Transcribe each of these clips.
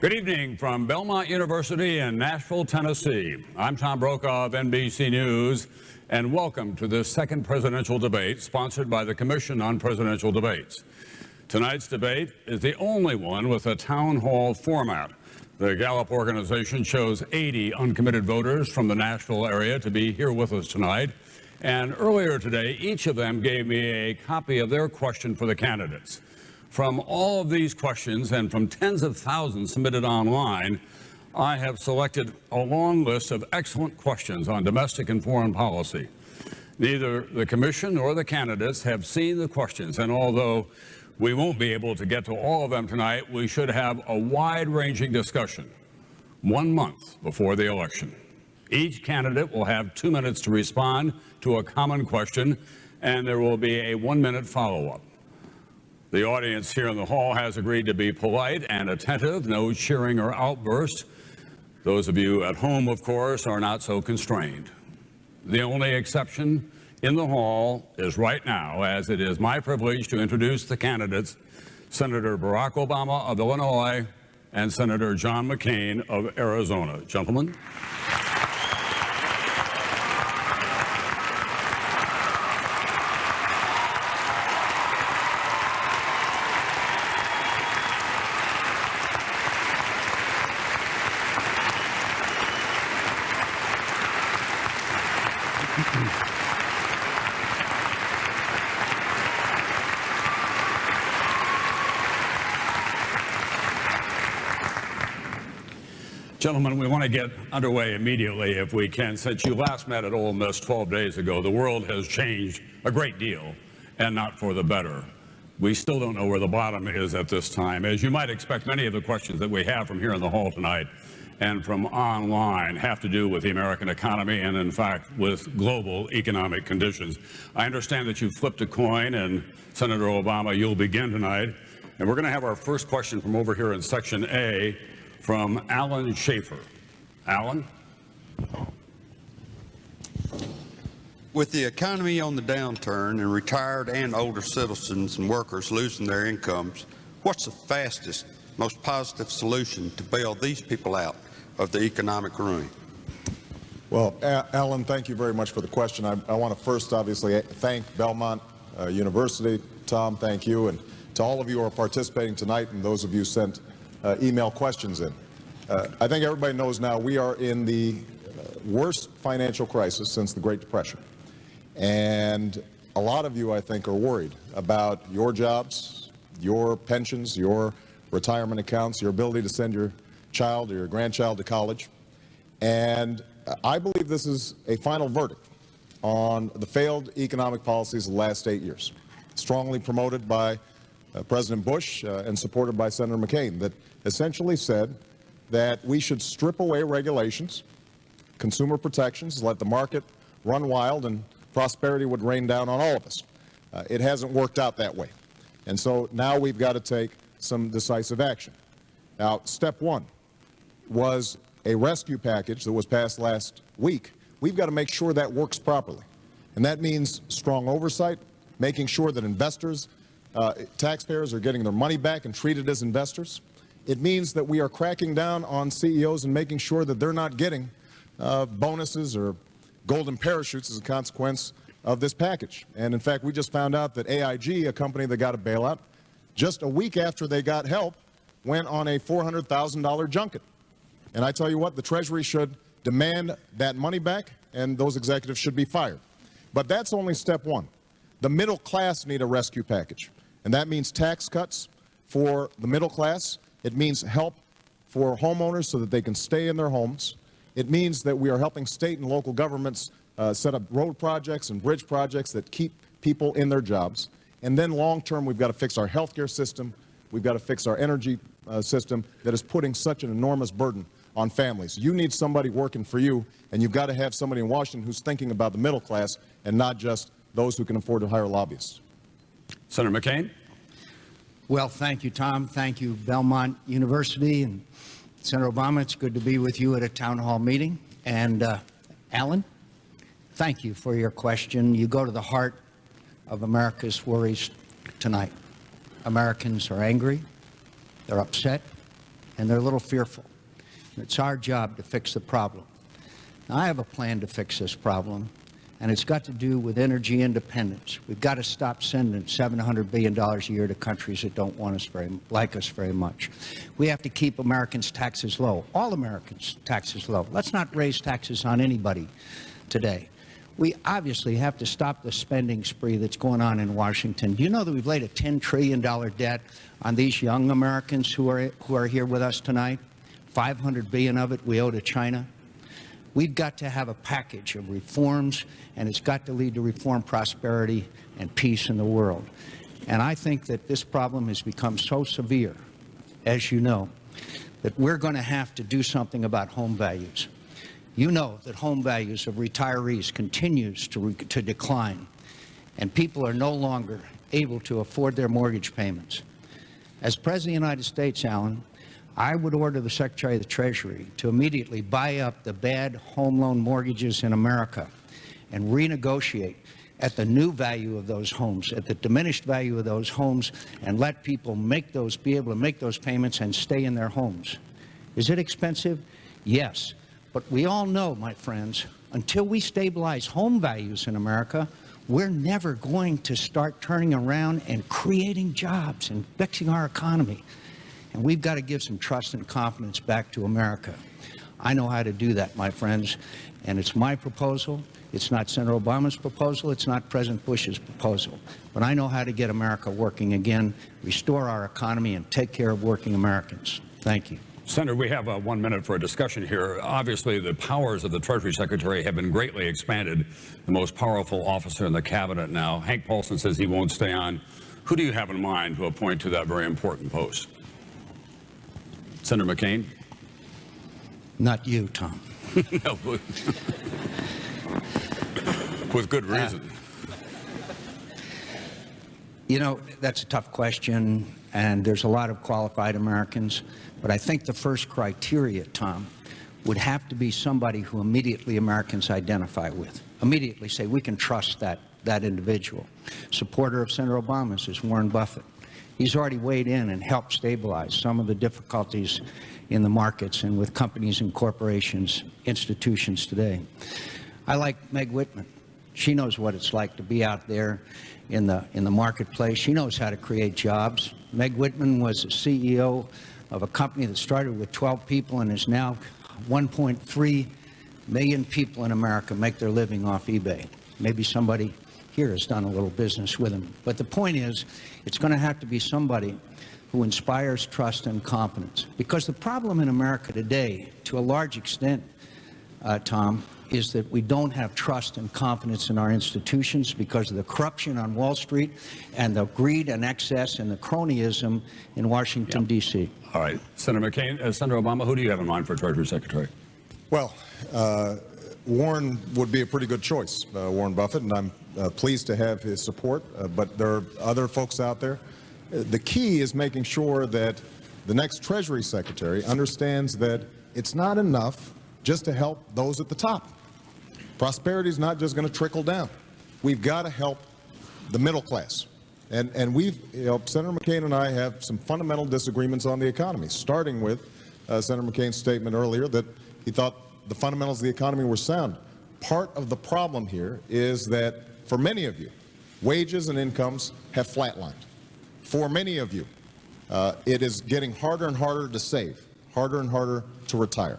Good evening from Belmont University in Nashville, Tennessee. I'm Tom Brokaw of NBC News, and welcome to this second presidential debate sponsored by the Commission on Presidential Debates. Tonight's debate is the only one with a town hall format. The Gallup organization chose 80 uncommitted voters from the Nashville area to be here with us tonight. And earlier today, each of them gave me a copy of their question for the candidates. From all of these questions and from tens of thousands submitted online, I have selected a long list of excellent questions on domestic and foreign policy. Neither the commission nor the candidates have seen the questions, and although we won't be able to get to all of them tonight, we should have a wide-ranging discussion 1 month before the election. Each candidate will have 2 minutes to respond to a common question, and there will be a 1-minute follow-up. The audience here in the hall has agreed to be polite and attentive, no cheering or outbursts. Those of you at home, of course, are not so constrained. The only exception in the hall is right now, as it is my privilege to introduce the candidates, Senator Barack Obama of Illinois and Senator John McCain of Arizona. Gentlemen. Gentlemen, we want to get underway immediately if we can. Since you last met at Ole Miss 12 days ago, the world has changed a great deal, and not for the better. We still don't know where the bottom is at this time. As you might expect, many of the questions that we have from here in the hall tonight and from online have to do with the American economy and, in fact, with global economic conditions. I understand that you flipped a coin, and Senator Obama, you'll begin tonight. And we're going to have our first question from over here in Section A from Alan Schaefer. Alan? With the economy on the downturn and retired and older citizens and workers losing their incomes, what's the fastest, most positive solution to bail these people out of the economic ruin? Well, Alan, thank you very much for the question. I want to first, obviously, thank Belmont University. Tom, thank you. And to all of you who are participating tonight and those of you sent email questions in. I think everybody knows now we are in the worst financial crisis since the Great Depression. And a lot of you, I think, are worried about your jobs, your pensions, your retirement accounts, your ability to send your child or your grandchild to college. And I believe this is a final verdict on the failed economic policies of the last 8 years, strongly promoted by President Bush and supported by Senator McCain, that essentially said that we should strip away regulations, consumer protections, let the market run wild, and prosperity would rain down on all of us. It hasn't worked out that way. And so now we've got to take some decisive action. Now, step one was a rescue package that was passed last week. We've got to make sure that works properly. And that means strong oversight, making sure that investors, taxpayers are getting their money back and treated as investors. It means that we are cracking down on CEOs and making sure that they're not getting bonuses or golden parachutes as a consequence of this package. And in fact, we just found out that AIG, a company that got a bailout, just a week after they got help, went on a $400,000 junket. And I tell you what, the Treasury should demand that money back, and those executives should be fired. But that's only step one. The middle class need a rescue package, and that means tax cuts for the middle class. It means help for homeowners so that they can stay in their homes. It means that we are helping state and local governments set up road projects and bridge projects that keep people in their jobs. And then long-term, we've got to fix our healthcare system. We've got to fix our energy system that is putting such an enormous burden on families. You need somebody working for you, and you've got to have somebody in Washington who's thinking about the middle class and not just those who can afford to hire lobbyists. Senator McCain? Well, thank you, Tom. Thank you, Belmont University. And Senator Obama, it's good to be with you at a town hall meeting. And Alan, thank you for your question. You go to the heart of America's worries tonight. Americans are angry. They're upset. and they're a little fearful. It's our job to fix the problem. Now, I have a plan to fix this problem, and it's got to do with energy independence. We've got to stop sending $700 billion a year to countries that don't want us like us very much. We have to keep Americans' taxes low, all Americans' taxes low. Let's not raise taxes on anybody today. We obviously have to stop the spending spree that's going on in Washington. Do you know that we've laid a $10 trillion debt on these young Americans who are here with us tonight? $500 billion of it we owe to China. We've got to have a package of reforms, and it's got to lead to reform, prosperity, and peace in the world. And I think that this problem has become so severe, as you know, that we're going to have to do something about home values. You know that home values of retirees continues to decline, and people are no longer able to afford their mortgage payments. As President of the United States, Alan, I would order the Secretary of the Treasury to immediately buy up the bad home loan mortgages in America and renegotiate at the new value of those homes, at the diminished value of those homes, and let people be able to make those payments and stay in their homes. Is it expensive? Yes. But we all know, my friends, until we stabilize home values in America, we're never going to start turning around and creating jobs and fixing our economy. And we've got to give some trust and confidence back to America. I know how to do that, my friends, and it's my proposal. It's not Senator Obama's proposal. It's not President Bush's proposal. But I know how to get America working again, restore our economy, and take care of working Americans. Thank you. Senator, we have 1 minute for a discussion here. Obviously, the powers of the Treasury Secretary have been greatly expanded. The most powerful officer in the cabinet now. Hank Paulson says he won't stay on. Who do you have in mind to appoint to that very important post? Senator McCain? Not you, Tom. No, with good reason. You know, that's a tough question, and there's a lot of qualified Americans. But I think the first criteria, Tom, would have to be somebody who immediately Americans identify with. Immediately say, we can trust that individual. Supporter of Senator Obama's is Warren Buffett. He's already weighed in and helped stabilize some of the difficulties in the markets and with companies and corporations, institutions today. I like Meg Whitman. She knows what it's like to be out there in the marketplace. She knows how to create jobs. Meg Whitman was the CEO of a company that started with 12 people and is now 1.3 million people in America make their living off eBay. Maybe somebody here has done a little business with them. But the point is, it's going to have to be somebody who inspires trust and confidence. Because the problem in America today, to a large extent, Tom, is that we don't have trust and confidence in our institutions because of the corruption on Wall Street and the greed and excess and the cronyism in Washington, D.C. All right. Senator McCain, Senator Obama, who do you have in mind for Treasury Secretary? Well, Warren would be a pretty good choice, Warren Buffett, and I'm pleased to have his support, but there are other folks out there. The key is making sure that the next Treasury Secretary understands that it's not enough just to help those at the top. Prosperity is not just going to trickle down. We've got to help the middle class. And we've, Senator McCain and I have some fundamental disagreements on the economy, starting with Senator McCain's statement earlier that he thought the fundamentals of the economy were sound. Part of the problem here is that for many of you, wages and incomes have flatlined. For many of you, it is getting harder and harder to save, harder and harder to retire.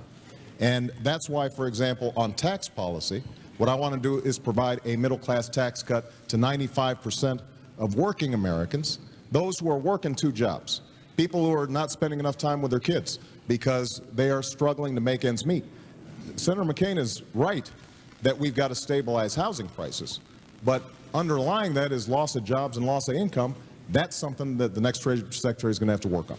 And that's why, for example, on tax policy, what I want to do is provide a middle-class tax cut to 95% of working Americans, those who are working 2 jobs, people who are not spending enough time with their kids because they are struggling to make ends meet. Senator McCain is right that we've got to stabilize housing prices, but underlying that is loss of jobs and loss of income. That's something that the next Treasury Secretary is going to have to work on.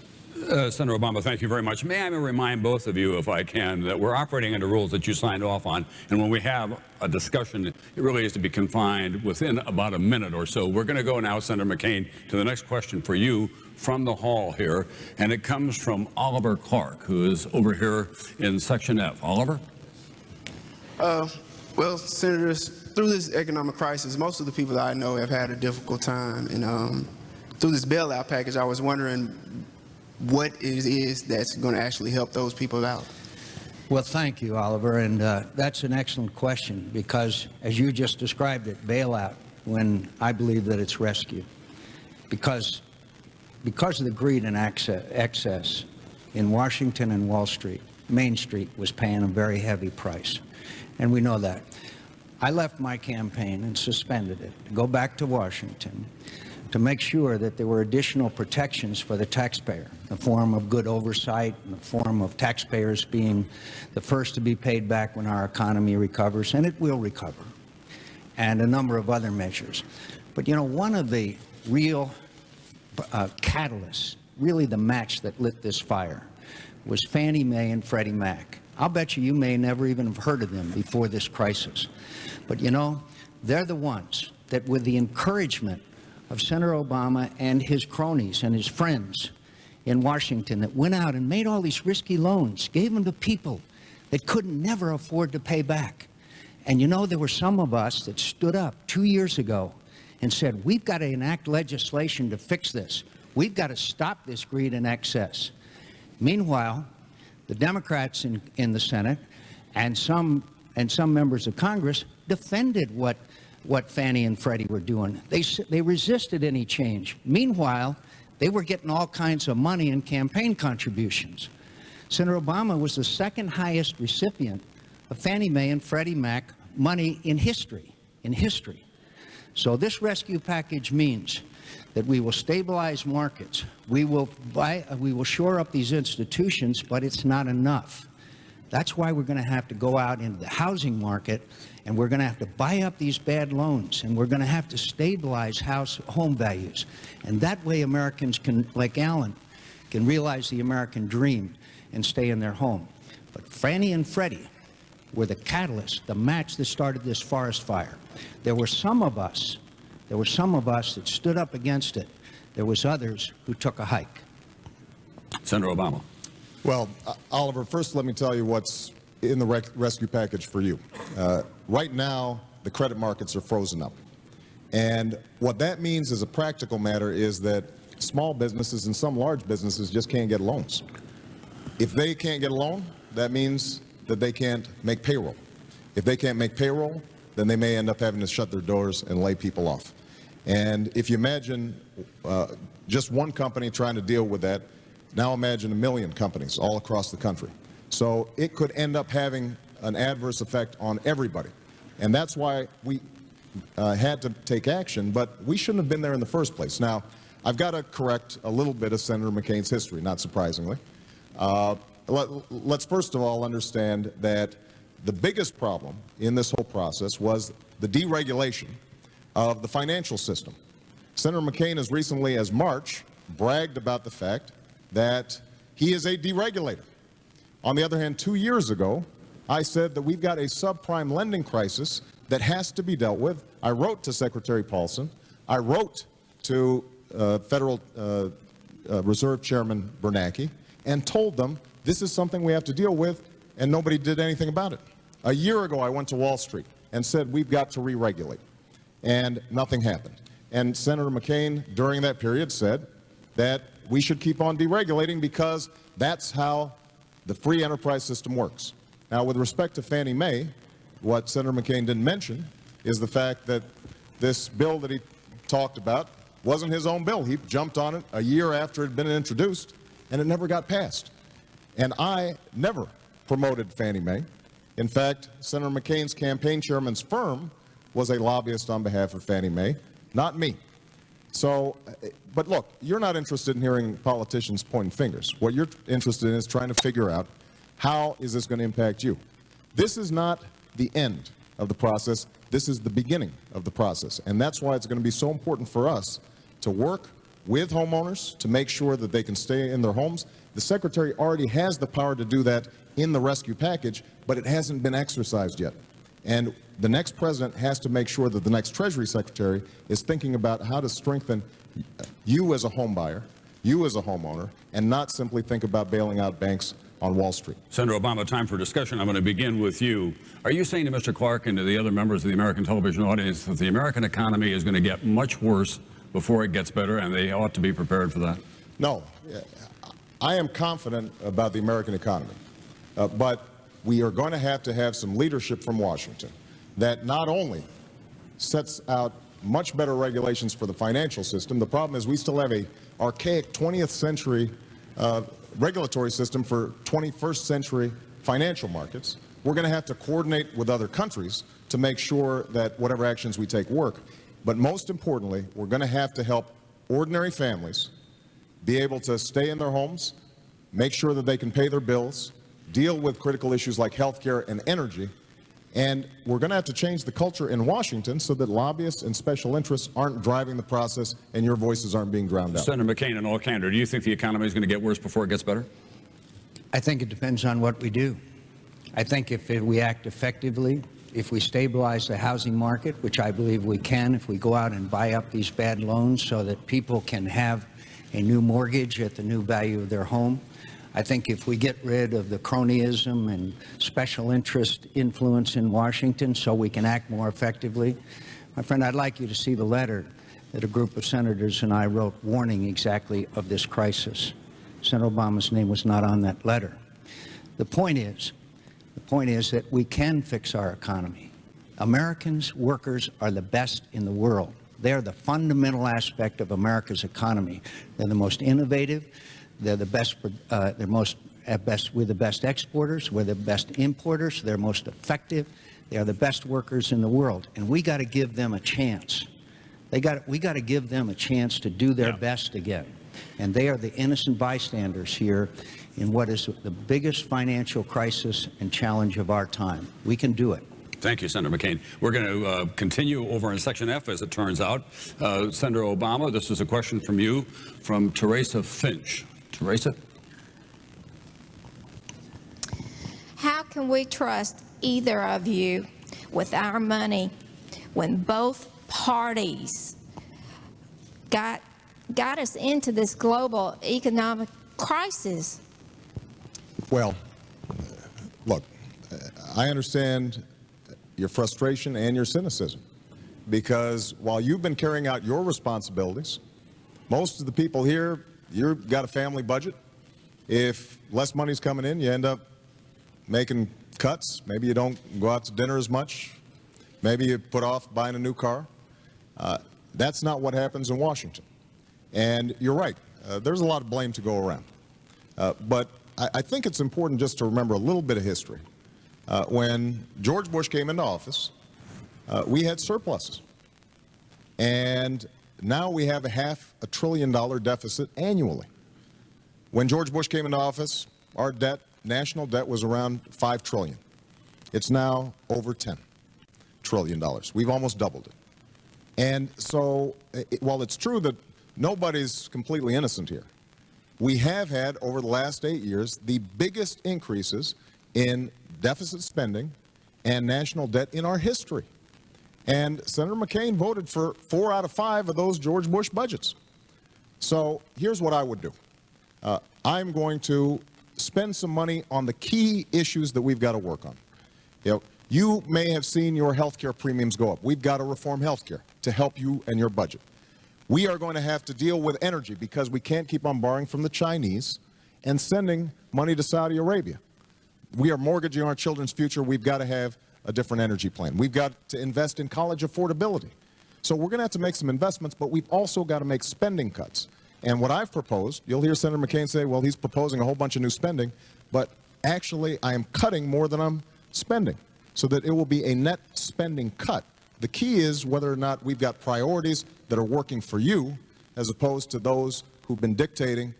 Senator Obama, thank you very much. May I remind both of you, if I can, that we're operating under rules that you signed off on, and when we have a discussion, it really is to be confined within about a minute or so. We're going to go now, Senator McCain, to the next question for you from the hall here, and it comes from Oliver Clark, who is over here in Section F. Oliver? Well, Senators, through this economic crisis, most of the people that I know have had a difficult time. And through this bailout package, I was wondering, what it is that's going to actually help those people out? Well, thank you, Oliver, and that's an excellent question because, as you just described it, bailout, when I believe that it's rescue. Because of the greed and excess in Washington and Wall Street, Main Street was paying a very heavy price, and we know that. I left my campaign and suspended it to go back to Washington to make sure that there were additional protections for the taxpayer, in the form of good oversight, in the form of taxpayers being the first to be paid back when our economy recovers, and it will recover, and a number of other measures. But, you know, one of the real catalysts, really the match that lit this fire, was Fannie Mae and Freddie Mac. I'll bet you may never even have heard of them before this crisis. But, you know, they're the ones that, with the encouragement of Senator Obama and his cronies and his friends in Washington, that went out and made all these risky loans, gave them to people that could never afford to pay back. And you know, there were some of us that stood up 2 years ago and said, we've got to enact legislation to fix this. We've got to stop this greed and excess. Meanwhile, the Democrats in the Senate and some members of Congress defended what Fannie and Freddie were doing. They resisted any change. Meanwhile, they were getting all kinds of money in campaign contributions. Senator Obama was the second highest recipient of Fannie Mae and Freddie Mac money in history. So this rescue package means that we will stabilize markets. We will shore up these institutions, but it's not enough. That's why we're going to have to go out into the housing market, and we're going to have to buy up these bad loans, and we're going to have to stabilize home values. And that way Americans can, like Alan, can realize the American dream and stay in their home. But Fannie and Freddie were the catalyst, the match that started this forest fire. There were some of us that stood up against it. There was others who took a hike. Senator Obama. Well, Oliver, first let me tell you what's in the rescue package for you. Right now, the credit markets are frozen up. And what that means as a practical matter is that small businesses and some large businesses just can't get loans. If they can't get a loan, that means that they can't make payroll. If they can't make payroll, then they may end up having to shut their doors and lay people off. And if you imagine just one company trying to deal with that, now imagine 1 million companies all across the country. So it could end up having an adverse effect on everybody. And that's why we had to take action, but we shouldn't have been there in the first place. Now, I've got to correct a little bit of Senator McCain's history, not surprisingly. Let's first of all understand that the biggest problem in this whole process was the deregulation of the financial system. Senator McCain, as recently as March, bragged about the fact that he is a deregulator. On the other hand, 2 years ago, I said that we've got a subprime lending crisis that has to be dealt with. I wrote to Secretary Paulson. I wrote to Federal Reserve Chairman Bernanke and told them this is something we have to deal with, and nobody did anything about it. A year ago, I went to Wall Street and said we've got to re-regulate, and nothing happened. And Senator McCain, during that period, said that we should keep on deregulating because that's how the free enterprise system works. Now, with respect to Fannie Mae, what Senator McCain didn't mention is the fact that this bill that he talked about wasn't his own bill. He jumped on it a year after it had been introduced, and it never got passed. And I never promoted Fannie Mae. In fact, Senator McCain's campaign chairman's firm was a lobbyist on behalf of Fannie Mae, not me. So, but look, you're not interested in hearing politicians pointing fingers. What you're interested in is trying to figure out how is this going to impact you. This is not the end of the process. This is the beginning of the process. And that's why it's going to be so important for us to work with homeowners to make sure that they can stay in their homes. The Secretary already has the power to do that in the rescue package, but it hasn't been exercised yet. And the next president has to make sure that the next Treasury Secretary is thinking about how to strengthen you as a home buyer, you as a homeowner, and not simply think about bailing out banks on Wall Street. Senator Obama, time for discussion. I'm going to begin with you. Are you saying to Mr. Clark and to the other members of the American television audience that the American economy is going to get much worse before it gets better, and they ought to be prepared for that? No. I am confident about the American economy, but we are going to have some leadership from Washington that not only sets out much better regulations for the financial system. The problem is we still have a archaic 20th century regulatory system for 21st century financial markets. We're going to have to coordinate with other countries to make sure that whatever actions we take work. But most importantly, we're going to have to help ordinary families be able to stay in their homes, make sure that they can pay their bills, deal with critical issues like health care and energy. And we're going to have to change the culture in Washington so that lobbyists and special interests aren't driving the process and your voices aren't being drowned out. Senator McCain, in all candor, do you think the economy is going to get worse before it gets better? I think it depends on what we do. I think if we act effectively, if we stabilize the housing market, which I believe we can, if we go out and buy up these bad loans so that people can have a new mortgage at the new value of their home, I think if we get rid of the cronyism and special interest influence in Washington so we can act more effectively. My friend, I'd like you to see the letter that a group of senators and I wrote warning exactly of this crisis. Senator Obama's name was not on that letter. The point is that we can fix our economy. Americans, workers, are the best in the world. They are the fundamental aspect of America's economy. They're the most innovative. They're the best, we're the best exporters, we're the best importers, they're most effective, they are the best workers in the world, and we got to give them a chance. We got to give them a chance to do their best again. And they are the innocent bystanders here in what is the biggest financial crisis and challenge of our time. We can do it. Thank you, Senator McCain. We're going to continue over in Section F, as it turns out. Senator Obama, this is a question from you, from Teresa Finch. Teresa? How can we trust either of you with our money when both parties got us into this global economic crisis? Well, look, I understand your frustration and your cynicism, because while you've been carrying out your responsibilities, most of the people here, you've got a family budget. If less money's coming in, you end up making cuts. Maybe you don't go out to dinner as much. Maybe you put off buying a new car. That's not what happens in Washington. And you're right, there's a lot of blame to go around. But I think it's important just to remember a little bit of history. When George Bush came into office, we had surpluses. And now we have a $500 billion deficit annually. When George Bush came into office, our debt, national debt, was around $5 trillion. It's now over $10 trillion. We've almost doubled it. And so, while it's true that nobody's completely innocent here, we have had, over the last 8 years, the biggest increases in deficit spending and national debt in our history. And Senator McCain voted for 4 out of 5 of those George Bush budgets. So here's what I would do. I'm going to spend some money on the key issues that we've got to work on. You may have seen your health care premiums go up. We've got to reform health care to help you and your budget. We are going to have to deal with energy because we can't keep on borrowing from the Chinese and sending money to Saudi Arabia. We are mortgaging our children's future. We've got to have a different energy plan. We've got to invest in college affordability. So we're going to have to make some investments, but we've also got to make spending cuts. And what I've proposed, you'll hear Senator McCain say, well, he's proposing a whole bunch of new spending, but actually I am cutting more than I'm spending, so that it will be a net spending cut. The key is whether or not we've got priorities that are working for you, as opposed to those who've been dictating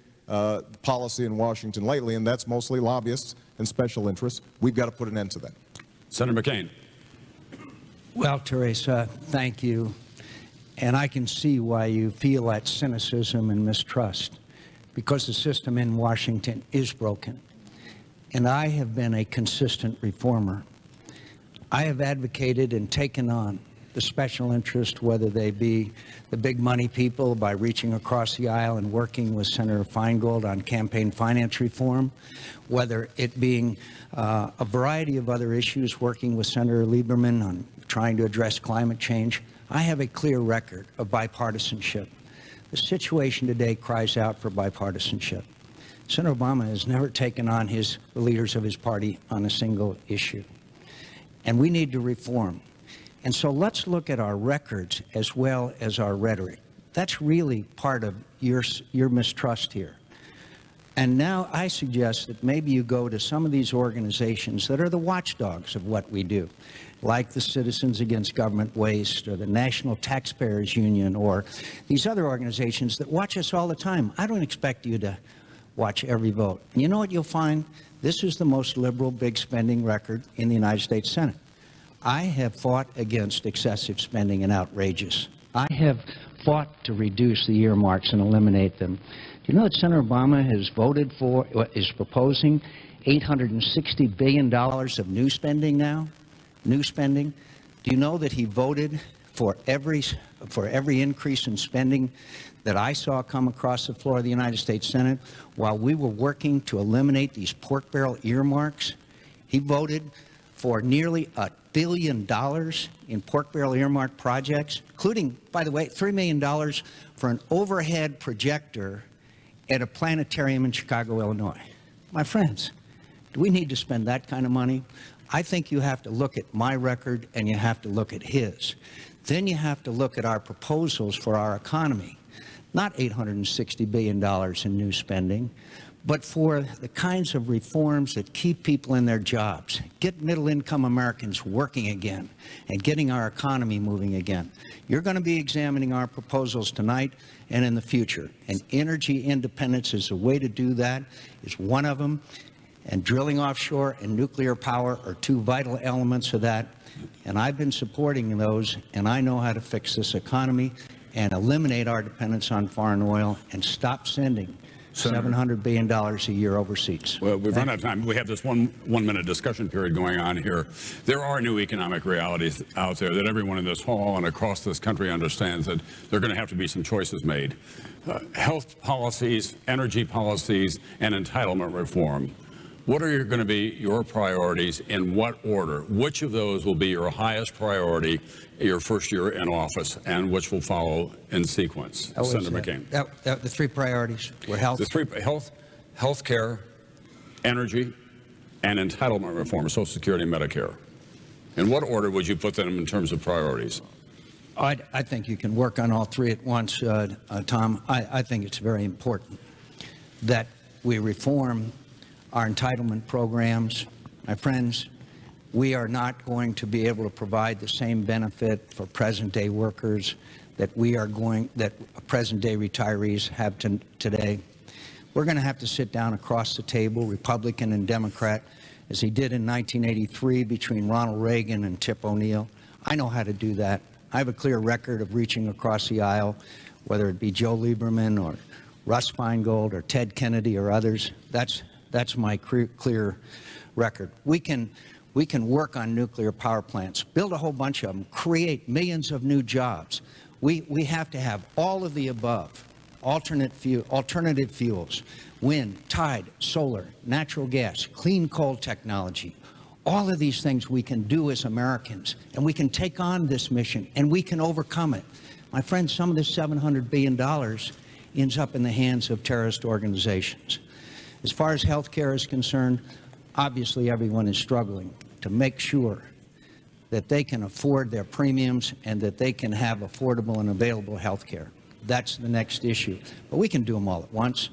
policy in Washington lately, and that's mostly lobbyists and special interests. We've got to put an end to that. Senator McCain. Well, Teresa, thank you. And I can see why you feel that cynicism and mistrust, because the system in Washington is broken. And I have been a consistent reformer. I have advocated and taken on the special interest, whether they be the big money people by reaching across the aisle and working with Senator Feingold on campaign finance reform, whether it being a variety of other issues, working with Senator Lieberman on trying to address climate change. I have a clear record of bipartisanship. The situation today cries out for bipartisanship. Senator Obama has never taken on the leaders of his party on a single issue. And we need to reform. And so let's look at our records as well as our rhetoric. That's really part of your mistrust here. And now I suggest that maybe you go to some of these organizations that are the watchdogs of what we do, like the Citizens Against Government Waste or the National Taxpayers Union or these other organizations that watch us all the time. I don't expect you to watch every vote. And you know what you'll find? This is the most liberal big spending record in the United States Senate. I have fought against excessive spending and outrageous. I have fought to reduce the earmarks and eliminate them. Do you know that Senator Obama has voted for, is proposing $860 billion of new spending now? New spending. Do you know that he voted for every increase in spending that I saw come across the floor of the United States Senate while we were working to eliminate these pork barrel earmarks? He voted for nearly $1 billion in pork barrel earmark projects, including, by the way, $3 million for an overhead projector at a planetarium in Chicago, Illinois. My friends, do we need to spend that kind of money? I think you have to look at my record and you have to look at his. Then you have to look at our proposals for our economy. Not $860 billion in new spending, but for the kinds of reforms that keep people in their jobs, get middle-income Americans working again, and getting our economy moving again. You're going to be examining our proposals tonight and in the future. And energy independence is a way to do that, is one of them. And drilling offshore and nuclear power are two vital elements of that. And I've been supporting those, and I know how to fix this economy and eliminate our dependence on foreign oil and stop sending $700 billion a year overseas. Well, we've run out of time. We have this one-minute discussion period going on here. There are new economic realities out there that everyone in this hall and across this country understands that there are going to have to be some choices made. Health policies, energy policies, and entitlement reform. What are going to be your priorities, in what order? Which of those will be your highest priority your first year in office, and which will follow in sequence? Senator McCain. The three priorities were health. The three: health care, energy, and entitlement reform, Social Security and Medicare. In what order would you put them in terms of priorities? I think you can work on all three at once, Tom. I think it's very important that we reform our entitlement programs. My friends, we are not going to be able to provide the same benefit for present-day workers that present-day retirees have today. We're going to have to sit down across the table, Republican and Democrat, as he did in 1983 between Ronald Reagan and Tip O'Neill. I know how to do that. I have a clear record of reaching across the aisle, whether it be Joe Lieberman or Russ Feingold or Ted Kennedy or others. That's my clear record. We can work on nuclear power plants, build a whole bunch of them, create millions of new jobs. We have to have all of the above, alternative fuels, wind, tide, solar, natural gas, clean coal technology. All of these things we can do as Americans, and we can take on this mission, and we can overcome it. My friends, some of this $700 billion ends up in the hands of terrorist organizations. As far as health care is concerned, obviously everyone is struggling to make sure that they can afford their premiums and that they can have affordable and available health care. That's the next issue. But we can do them all at once.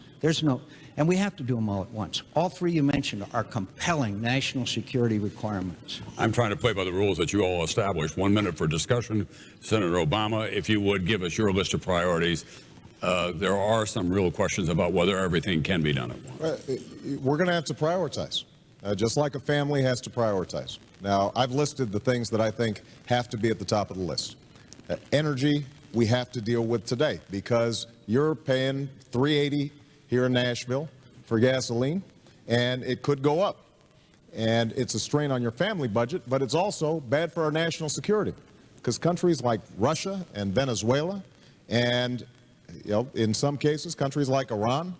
And we have to do them all at once. All three you mentioned are compelling national security requirements. I'm trying to play by the rules that you all established. 1 minute for discussion. Senator Obama, if you would give us your list of priorities. There are some real questions about whether everything can be done at once. We're going to have to prioritize, just like a family has to prioritize. Now, I've listed the things that I think have to be at the top of the list. Energy, we have to deal with today because you're paying $3.80 here in Nashville for gasoline, and it could go up. And it's a strain on your family budget, but it's also bad for our national security because countries like Russia and Venezuela and in some cases, countries like Iran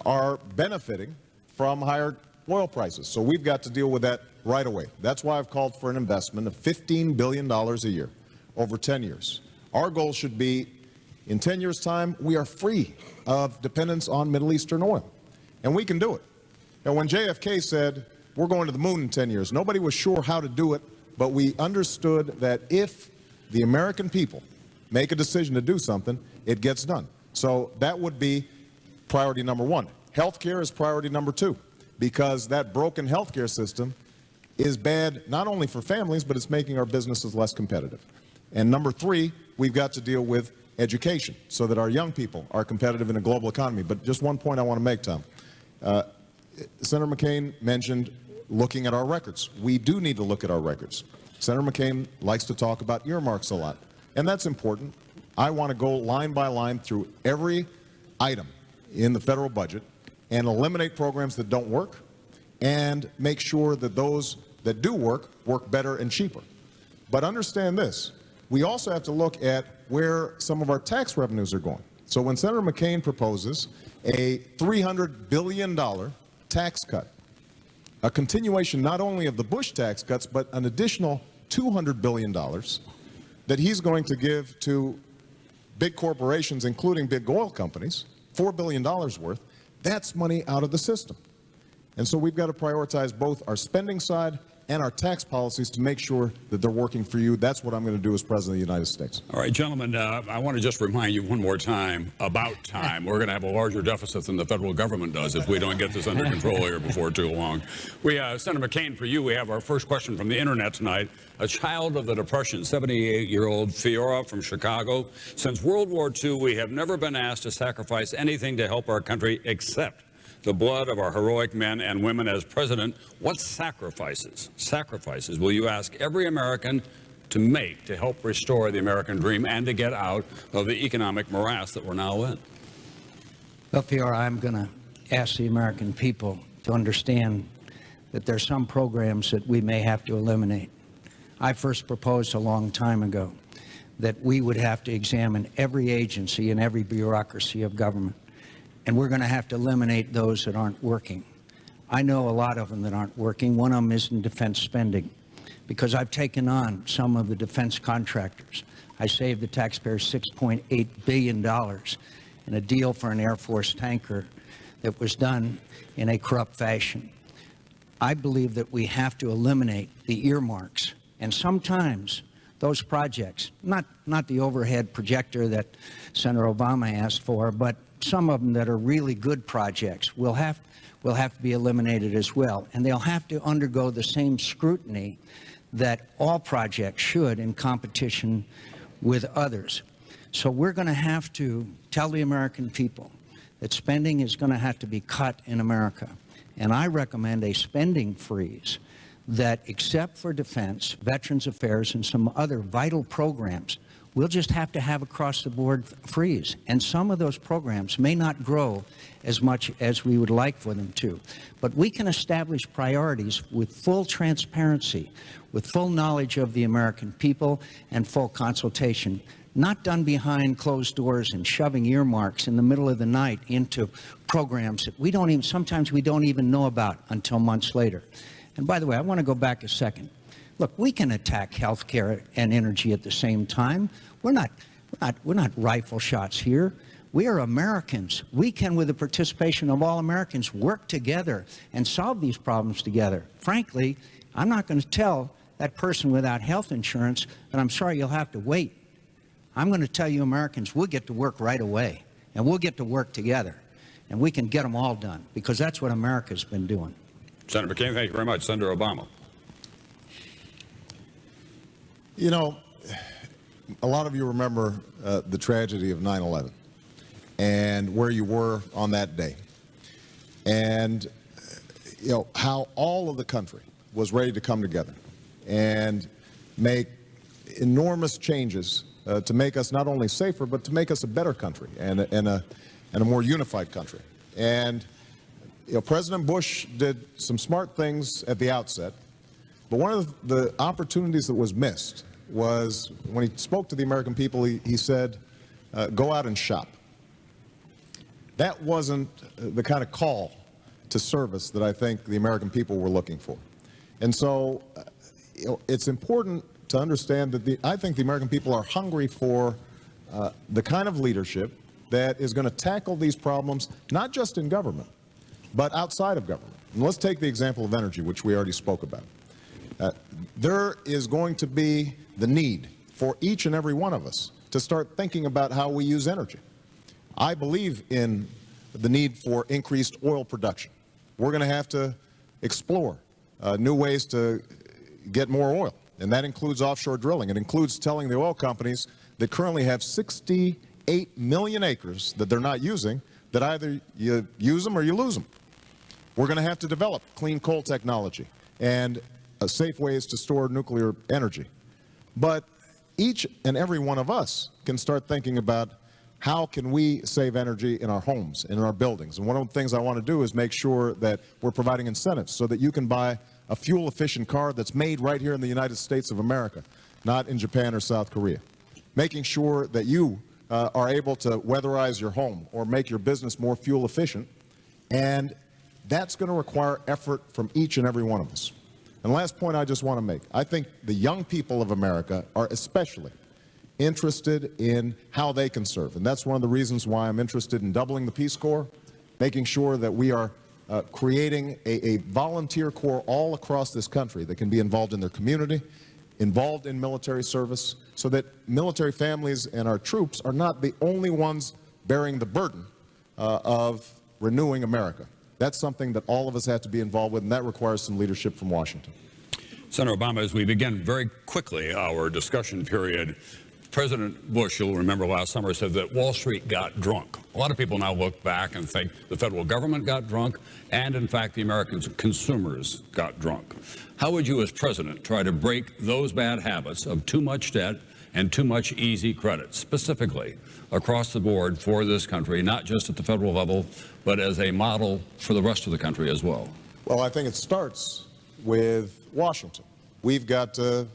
are benefiting from higher oil prices. So we've got to deal with that right away. That's why I've called for an investment of $15 billion a year over 10 years. Our goal should be, in 10 years' time, we are free of dependence on Middle Eastern oil. And we can do it. And when JFK said, we're going to the moon in 10 years, nobody was sure how to do it, but we understood that if the American people make a decision to do something, it gets done. So that would be priority number one. Healthcare is priority number two, because that broken healthcare system is bad not only for families, but it's making our businesses less competitive. And number three, we've got to deal with education so that our young people are competitive in a global economy. But just one point I want to make, Tom. Senator McCain mentioned looking at our records. We do need to look at our records. Senator McCain likes to talk about earmarks a lot, and that's important. I want to go line by line through every item in the federal budget and eliminate programs that don't work and make sure that those that do work better and cheaper. But understand this, we also have to look at where some of our tax revenues are going. So when Senator McCain proposes a $300 billion tax cut, a continuation not only of the Bush tax cuts, but an additional $200 billion that he's going to give to big corporations, including big oil companies, $4 billion worth, that's money out of the system. And so we've got to prioritize both our spending side and our tax policies to make sure that they're working for you. That's what I'm going to do as President of the United States. All right, gentlemen, I want to just remind you one more time about time. We're going to have a larger deficit than the federal government does if we don't get this under control here before too long. Senator McCain, for you, we have our first question from the internet tonight. A child of the Depression, 78-year-old Fiora from Chicago. Since World War II, we have never been asked to sacrifice anything to help our country except the blood of our heroic men and women. As president, what sacrifices will you ask every American to make to help restore the American dream and to get out of the economic morass that we're now in? Well, Fiora, I'm going to ask the American people to understand that there's some programs that we may have to eliminate. I first proposed a long time ago that we would have to examine every agency and every bureaucracy of government. And we're going to have to eliminate those that aren't working. I know a lot of them that aren't working. One of them is in defense spending, because I've taken on some of the defense contractors. I saved the taxpayers $6.8 billion in a deal for an Air Force tanker that was done in a corrupt fashion. I believe that we have to eliminate the earmarks. And sometimes those projects, not the overhead projector that Senator Obama asked for, but some of them that are really good projects will have to be eliminated as well. And they'll have to undergo the same scrutiny that all projects should in competition with others. So we're going to have to tell the American people that spending is going to have to be cut in America. And I recommend a spending freeze that, except for defense, Veterans Affairs, and some other vital programs, we'll just have to have across-the-board freeze. And some of those programs may not grow as much as we would like for them to. But we can establish priorities with full transparency, with full knowledge of the American people, and full consultation, not done behind closed doors and shoving earmarks in the middle of the night into programs that sometimes we don't even know about until months later. And by the way, I want to go back a second. Look, we can attack health care and energy at the same time. We're not rifle shots here. We are Americans. We can, with the participation of all Americans, work together and solve these problems together. Frankly, I'm not going to tell that person without health insurance that I'm sorry you'll have to wait. I'm going to tell you Americans, we'll get to work right away, and we'll get to work together, and we can get them all done, because that's what America's been doing. Senator McCain, thank you very much. Senator Obama. You know, a lot of you remember the tragedy of 9/11 and where you were on that day. And, you know, how all of the country was ready to come together and make enormous changes to make us not only safer, but to make us a better country and a more unified country. And, you know, President Bush did some smart things at the outset. But one of the opportunities that was missed was when he spoke to the American people, he said, go out and shop. That wasn't the kind of call to service that I think the American people were looking for. And so you know, it's important to understand that I think the American people are hungry for the kind of leadership that is going to tackle these problems, not just in government, but outside of government. And let's take the example of energy, which we already spoke about. There is going to be the need for each and every one of us to start thinking about how we use energy. I believe in the need for increased oil production. We're going to have to explore new ways to get more oil, and that includes offshore drilling. It includes telling the oil companies that currently have 68 million acres that they're not using, that either you use them or you lose them. We're going to have to develop clean coal technology and safe ways to store nuclear energy. But each and every one of us can start thinking about how can we save energy in our homes and in our buildings. And one of the things I want to do is make sure that we're providing incentives so that you can buy a fuel-efficient car that's made right here in the United States of America, not in Japan or South Korea. Making sure that you are able to weatherize your home or make your business more fuel efficient, and that's going to require effort from each and every one of us. And the last point I just want to make, I think the young people of America are especially interested in how they can serve, and that's one of the reasons why I'm interested in doubling the Peace Corps, making sure that we are creating a volunteer corps all across this country that can be involved in their community, involved in military service, so that military families and our troops are not the only ones bearing the burden of renewing America. That's something that all of us have to be involved with, and that requires some leadership from Washington. Senator Obama, as we begin very quickly our discussion period, President Bush, you'll remember last summer, said that Wall Street got drunk. A lot of people now look back and think the federal government got drunk, and in fact the American consumers got drunk. How would you as president try to break those bad habits of too much debt and too much easy credit, specifically across the board for this country, not just at the federal level, but as a model for the rest of the country as well? Well, I think it starts with Washington. We've got to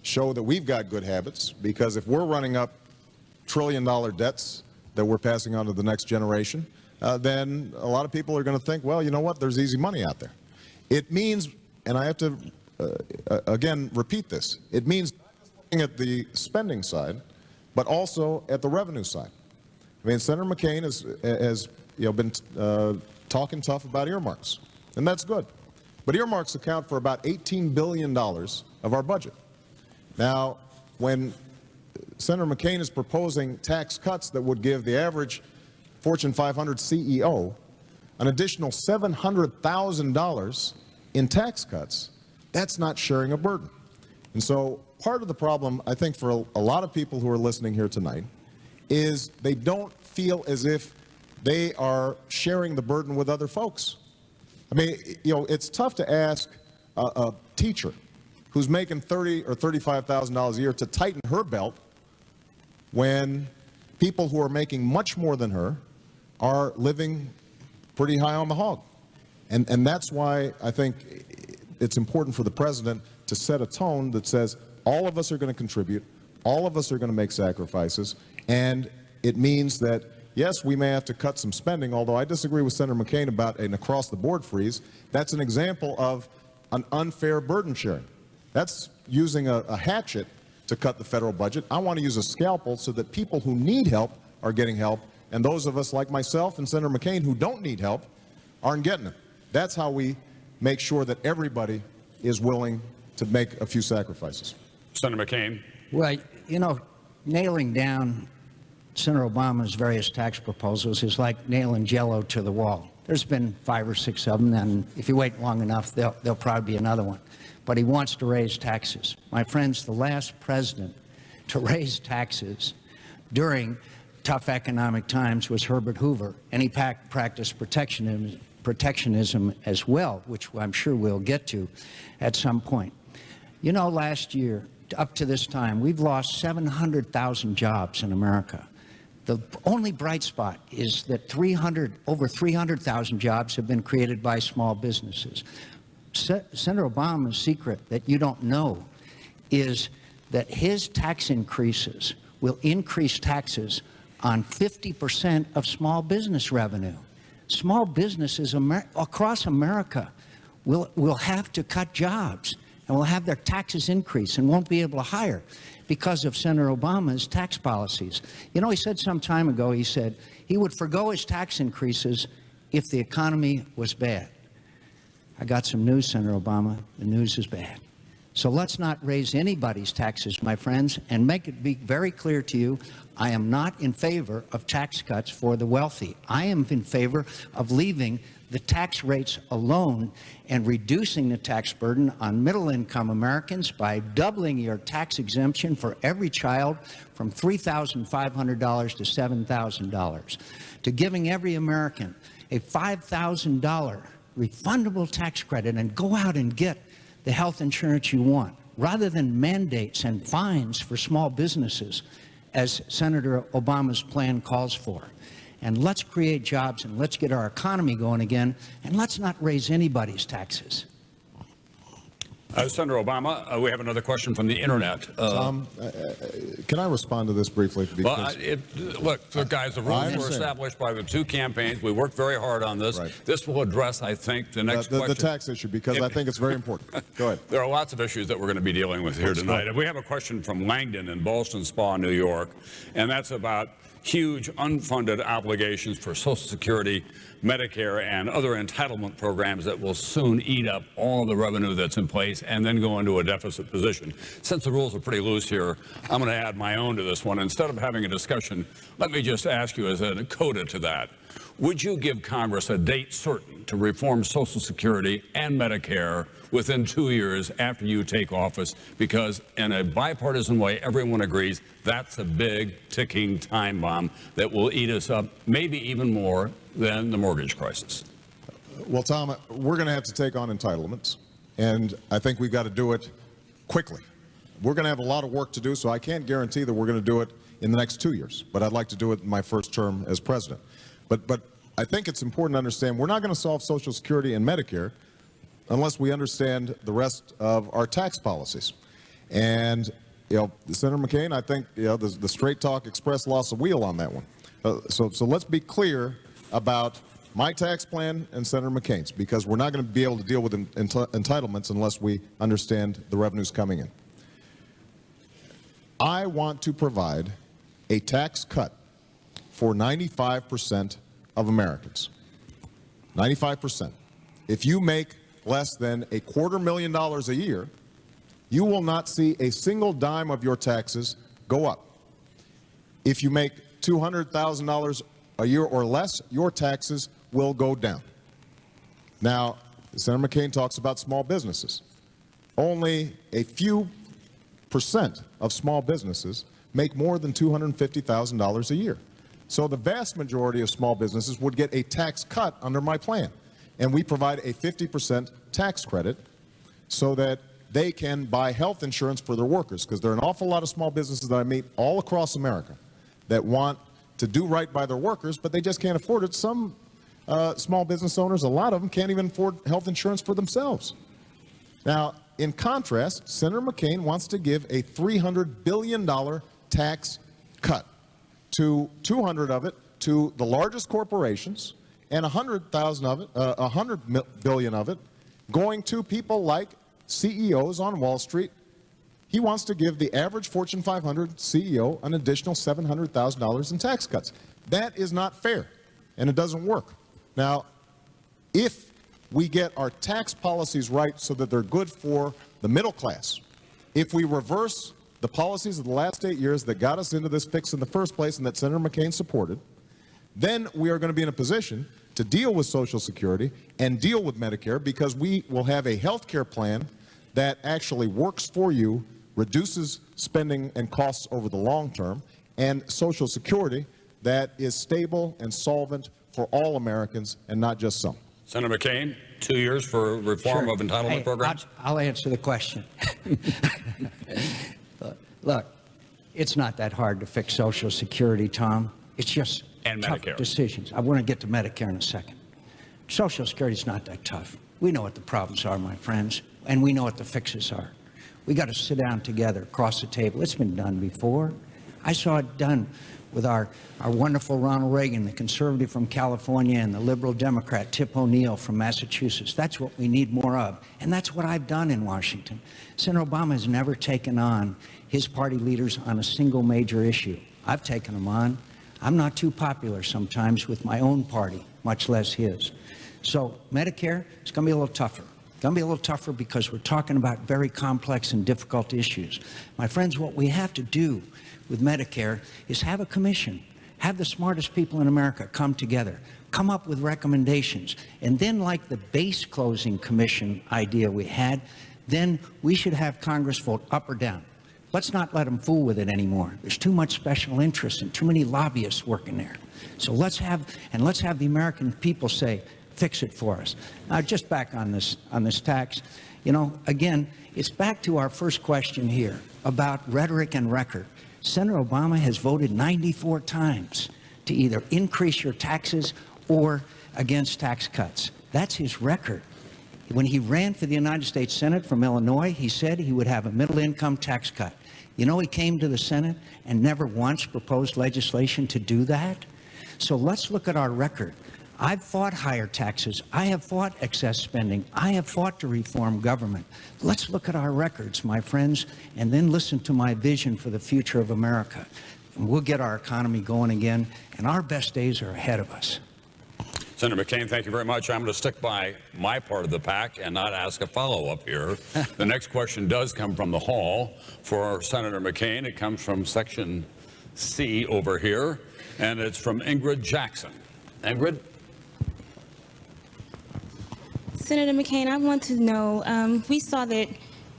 show that we've got good habits, because if we're running up trillion-dollar debts that we're passing on to the next generation, then a lot of people are going to think, well, you know what, there's easy money out there. It means, and I have to, again, repeat this, it means not just looking at the spending side, but also at the revenue side. I mean, Senator McCain has been talking tough about earmarks, and that's good. But earmarks account for about $18 billion of our budget. Now, when Senator McCain is proposing tax cuts that would give the average Fortune 500 CEO an additional $700,000 in tax cuts, that's not sharing a burden. And so part of the problem, I think, for a lot of people who are listening here tonight is they don't feel as if they are sharing the burden with other folks. I mean, it's tough to ask a teacher who's making $30,000 or $35,000 a year to tighten her belt when people who are making much more than her are living pretty high on the hog. And that's why I think it's important for the president to set a tone that says all of us are going to contribute, all of us are going to make sacrifices, and it means that, yes, we may have to cut some spending, although I disagree with Senator McCain about an across-the-board freeze. That's an example of an unfair burden sharing. That's using a hatchet to cut the federal budget. I want to use a scalpel so that people who need help are getting help, and those of us like myself and Senator McCain who don't need help aren't getting it. That's how we make sure that everybody is willing to make a few sacrifices. Senator McCain. Well, nailing down Senator Obama's various tax proposals is like nailing Jell-O to the wall. There's been 5 or 6 of them, and if you wait long enough, there'll probably be another one. But he wants to raise taxes. My friends, the last president to raise taxes during tough economic times was Herbert Hoover, and he practiced protectionism as well, which I'm sure we'll get to at some point. Last year, up to this time, we've lost 700,000 jobs in America. The only bright spot is that over 300,000 jobs have been created by small businesses. Senator Obama's secret that you don't know is that his tax increases will increase taxes on 50% of small business revenue. Small businesses across America will have to cut jobs and will have their taxes increase and won't be able to hire because of Senator Obama's tax policies. He said some time ago, he said he would forgo his tax increases if the economy was bad. I got some news, Senator Obama. The news is bad. So let's not raise anybody's taxes, my friends, and make it be very clear to you, I am not in favor of tax cuts for the wealthy. I am in favor of leaving the tax rates alone and reducing the tax burden on middle-income Americans by doubling your tax exemption for every child from $3,500 to $7,000, to giving every American a $5,000 refundable tax credit and go out and get the health insurance you want, rather than mandates and fines for small businesses, as Senator Obama's plan calls for. And let's create jobs and let's get our economy going again, and let's not raise anybody's taxes. Senator Obama, we have another question from the internet. Tom, can I respond to this briefly? Well, look, guys, the rules were established by the two campaigns. We worked very hard on this. Right. This will address, I think, the next question. The tax issue, because I think it's very important. Go ahead. There are lots of issues that we're going to be dealing with here tonight. We have a question from Langdon in Ballston Spa, New York, and that's about huge unfunded obligations for Social Security, Medicare, and other entitlement programs that will soon eat up all the revenue that's in place and then go into a deficit position. Since the rules are pretty loose here, I'm going to add my own to this one. Instead of having a discussion, let me just ask you as a coda to that. Would you give Congress a date certain to reform Social Security and Medicare within 2 years after you take office? Because in a bipartisan way, everyone agrees that's a big ticking time bomb that will eat us up, maybe even more than the mortgage crisis. Well, Tom, we're going to have to take on entitlements, and I think we've got to do it quickly. We're going to have a lot of work to do, so I can't guarantee that we're going to do it in the next 2 years, but I'd like to do it in my first term as president. But I think it's important to understand we're not going to solve Social Security and Medicare unless we understand the rest of our tax policies. And, Senator McCain, I think, the straight talk express lost a wheel on that one. So let's be clear about my tax plan and Senator McCain's, because we're not going to be able to deal with entitlements unless we understand the revenues coming in. I want to provide a tax cut for 95% of Americans. 95%. If you make less than $250,000 a year, you will not see a single dime of your taxes go up. If you make $200,000 a year or less, your taxes will go down. Now, Senator McCain talks about small businesses. Only a few percent of small businesses make more than $250,000 a year. So the vast majority of small businesses would get a tax cut under my plan. And we provide a 50% tax credit so that they can buy health insurance for their workers, because there are an awful lot of small businesses that I meet all across America that want to do right by their workers, but they just can't afford it. Some small business owners, a lot of them, can't even afford health insurance for themselves. Now, in contrast, Senator McCain wants to give a $300 billion tax cut, to 200 of it to the largest corporations, and 100,000 of it, 100 billion of it, going to people like CEOs on Wall Street. He wants to give the average Fortune 500 CEO an additional $700,000 in tax cuts. That is not fair, and it doesn't work. Now, if we get our tax policies right so that they're good for the middle class, if we reverse the policies of the last 8 years that got us into this fix in the first place and that Senator McCain supported, then we are going to be in a position to deal with Social Security and deal with Medicare, because we will have a health care plan that actually works for you, reduces spending and costs over the long term, and Social Security that is stable and solvent for all Americans and not just some. Senator McCain, 2 years for reform of entitlement programs? I'll answer the question. Look, it's not that hard to fix Social Security, Tom. It's just tough decisions. I want to get to Medicare in a second. Social Security is not that tough. We know what the problems are, my friends, and we know what the fixes are. We got to sit down together across the table. It's been done before. I saw it done with our wonderful Ronald Reagan, the conservative from California, and the liberal Democrat Tip O'Neill from Massachusetts. That's what we need more of, and that's what I've done in Washington. Senator Obama has never taken on his party leaders on a single major issue. I've taken them on. I'm not too popular sometimes with my own party, much less his. So Medicare is going to be a little tougher. It's going to be a little tougher because we're talking about very complex and difficult issues. My friends, what we have to do with Medicare is have a commission, have the smartest people in America come together, come up with recommendations, and then, like the base closing commission idea we had, then we should have Congress vote up or down. Let's not let them fool with it anymore. There's too much special interest and too many lobbyists working there. So let's have the American people say, fix it for us. Now, just back on this tax, you know, again, it's back to our first question here about rhetoric and record. Senator Obama has voted 94 times to either increase your taxes or against tax cuts. That's his record. When he ran for the United States Senate from Illinois, he said he would have a middle-income tax cut. You know, he came to the Senate and never once proposed legislation to do that. So let's look at our record. I've fought higher taxes. I have fought excess spending. I have fought to reform government. Let's look at our records, my friends, and then listen to my vision for the future of America. And we'll get our economy going again, and our best days are ahead of us. Senator McCain, thank you very much. I'm going to stick by my part of the pack and not ask a follow-up here. The next question does come from the hall for Senator McCain. It comes from section C over here, and it's from Ingrid Jackson. Ingrid? Senator McCain, I want to know, we saw that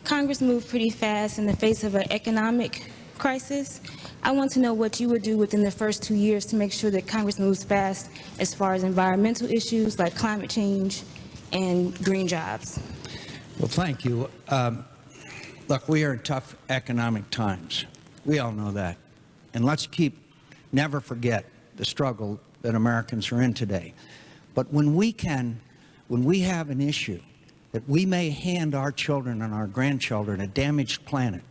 Congress moved pretty fast in the face of an economic crisis. I want to know what you would do within the first 2 years to make sure that Congress moves fast as far as environmental issues like climate change and green jobs. Well, thank you. Look, we are in tough economic times. We all know that. And let's never forget the struggle that Americans are in today. But when we have an issue that we may hand our children and our grandchildren a damaged planet,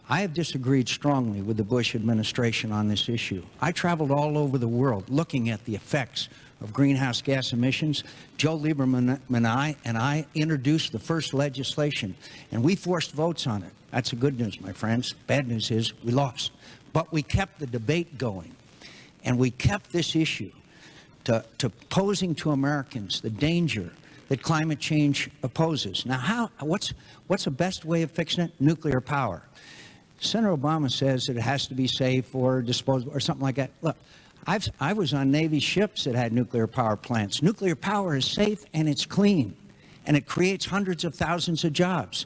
I have disagreed strongly with the Bush administration on this issue. I traveled all over the world looking at the effects of greenhouse gas emissions. Joe Lieberman and I introduced the first legislation, and we forced votes on it. That's the good news, my friends. Bad news is we lost. But we kept the debate going, and we kept this issue to posing to Americans the danger that climate change poses. Now, what's the best way of fixing it? Nuclear power. Senator Obama says that it has to be safe or disposable or something like that. Look, I was on Navy ships that had nuclear power plants. Nuclear power is safe and it's clean, and it creates hundreds of thousands of jobs.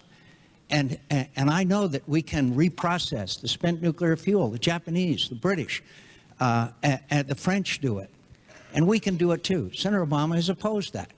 And I know that we can reprocess the spent nuclear fuel. The Japanese, the British, and the French do it. And we can do it too. Senator Obama has opposed that.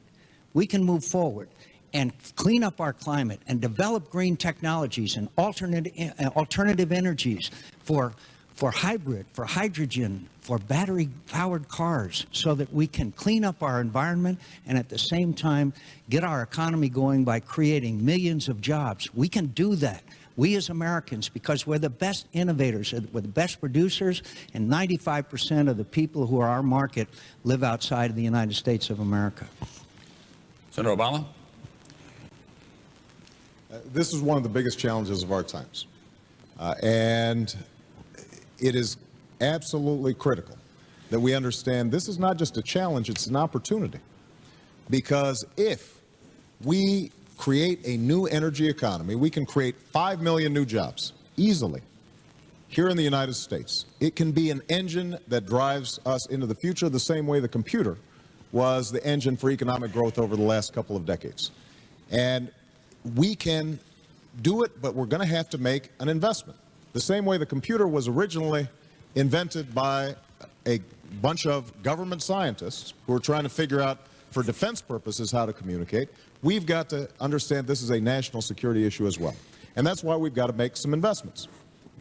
We can move forward and clean up our climate and develop green technologies and alternative energies for hybrid, for hydrogen, for battery-powered cars, so that we can clean up our environment and at the same time get our economy going by creating millions of jobs. We can do that. We as Americans, because we're the best innovators, we're the best producers, and 95% of the people who are our market live outside of the United States of America. Senator Obama? This is one of the biggest challenges of our times. And it is absolutely critical that we understand this is not just a challenge, it's an opportunity. Because if we create a new energy economy, we can create 5 million new jobs easily here in the United States. It can be an engine that drives us into the future the same way the computer was the engine for economic growth over the last couple of decades. And we can do it, but we're going to have to make an investment. The same way the computer was originally invented by a bunch of government scientists who are trying to figure out for defense purposes how to communicate, we've got to understand this is a national security issue as well. And that's why we've got to make some investments.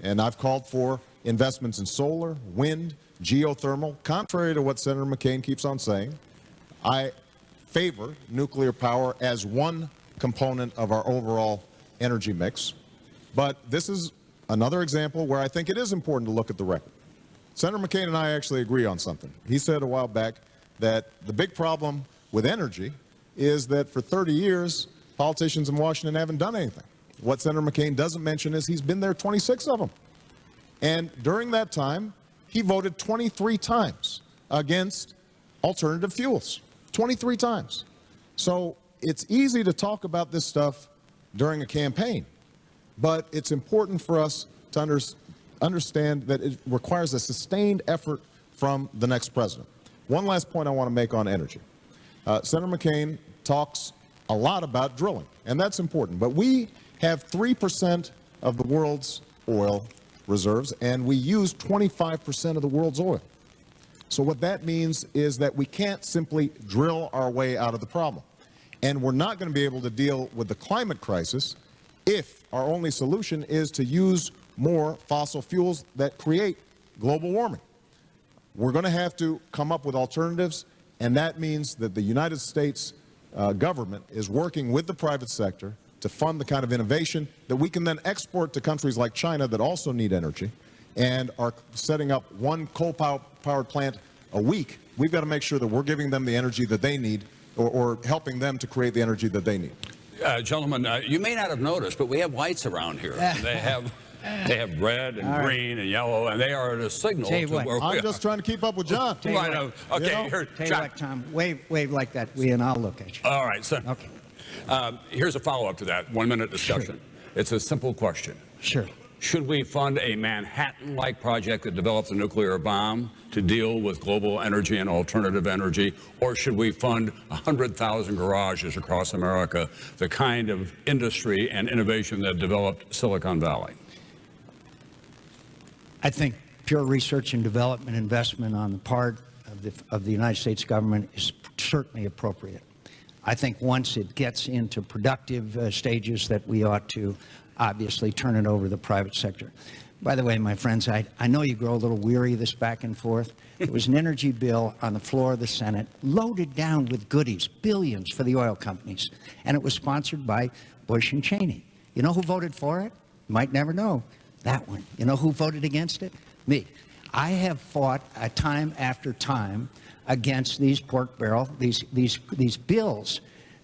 And I've called for investments in solar, wind, geothermal. Contrary to what Senator McCain keeps on saying, I favor nuclear power as one component of our overall energy mix. But this is another example where I think it is important to look at the record. Senator McCain and I actually agree on something. He said a while back that the big problem with energy is that for 30 years, politicians in Washington haven't done anything. What Senator McCain doesn't mention is he's been there 26 of them. And during that time, he voted 23 times against alternative fuels, 23 times. So it's easy to talk about this stuff during a campaign, but it's important for us to understand that it requires a sustained effort from the next president. One last point I want to make on energy. Senator McCain talks a lot about drilling, and that's important, but we have 3% of the world's oil reserves, and we use 25% of the world's oil. So what that means is that we can't simply drill our way out of the problem. And we're not going to be able to deal with the climate crisis if our only solution is to use more fossil fuels that create global warming. We're going to have to come up with alternatives, and that means that the United States government is working with the private sector to fund the kind of innovation that we can then export to countries like China that also need energy and are setting up one coal-powered plant a week. We've got to make sure that we're giving them the energy that they need, or helping them to create the energy that they need. Gentlemen, you may not have noticed, but we have lights around here. They have red and green and yellow, and they are a signal Tell you to what, where we I'm are. just trying to keep up with John. Right, okay, You know? here, Tell you John. what, Tom, wave like that, and I'll look at you. All right, so Okay. Here's a follow-up to that 1-minute discussion. Sure. It's a simple question. Sure. Should we fund a Manhattan-like project that develops a nuclear bomb to deal with global energy and alternative energy, or should we fund 100,000 garages across America, the kind of industry and innovation that developed Silicon Valley? I think pure research and development investment on the part of the United States government is certainly appropriate. I think once it gets into productive stages that we ought to obviously turn it over to the private sector. By the way, my friends, I know you grow a little weary of this back and forth. There was an energy bill on the floor of the Senate loaded down with goodies, billions for the oil companies, and it was sponsored by Bush and Cheney. You know who voted for it? You might never know. That one. You know who voted against it? Me. I have fought time after time against these pork barrel, these bills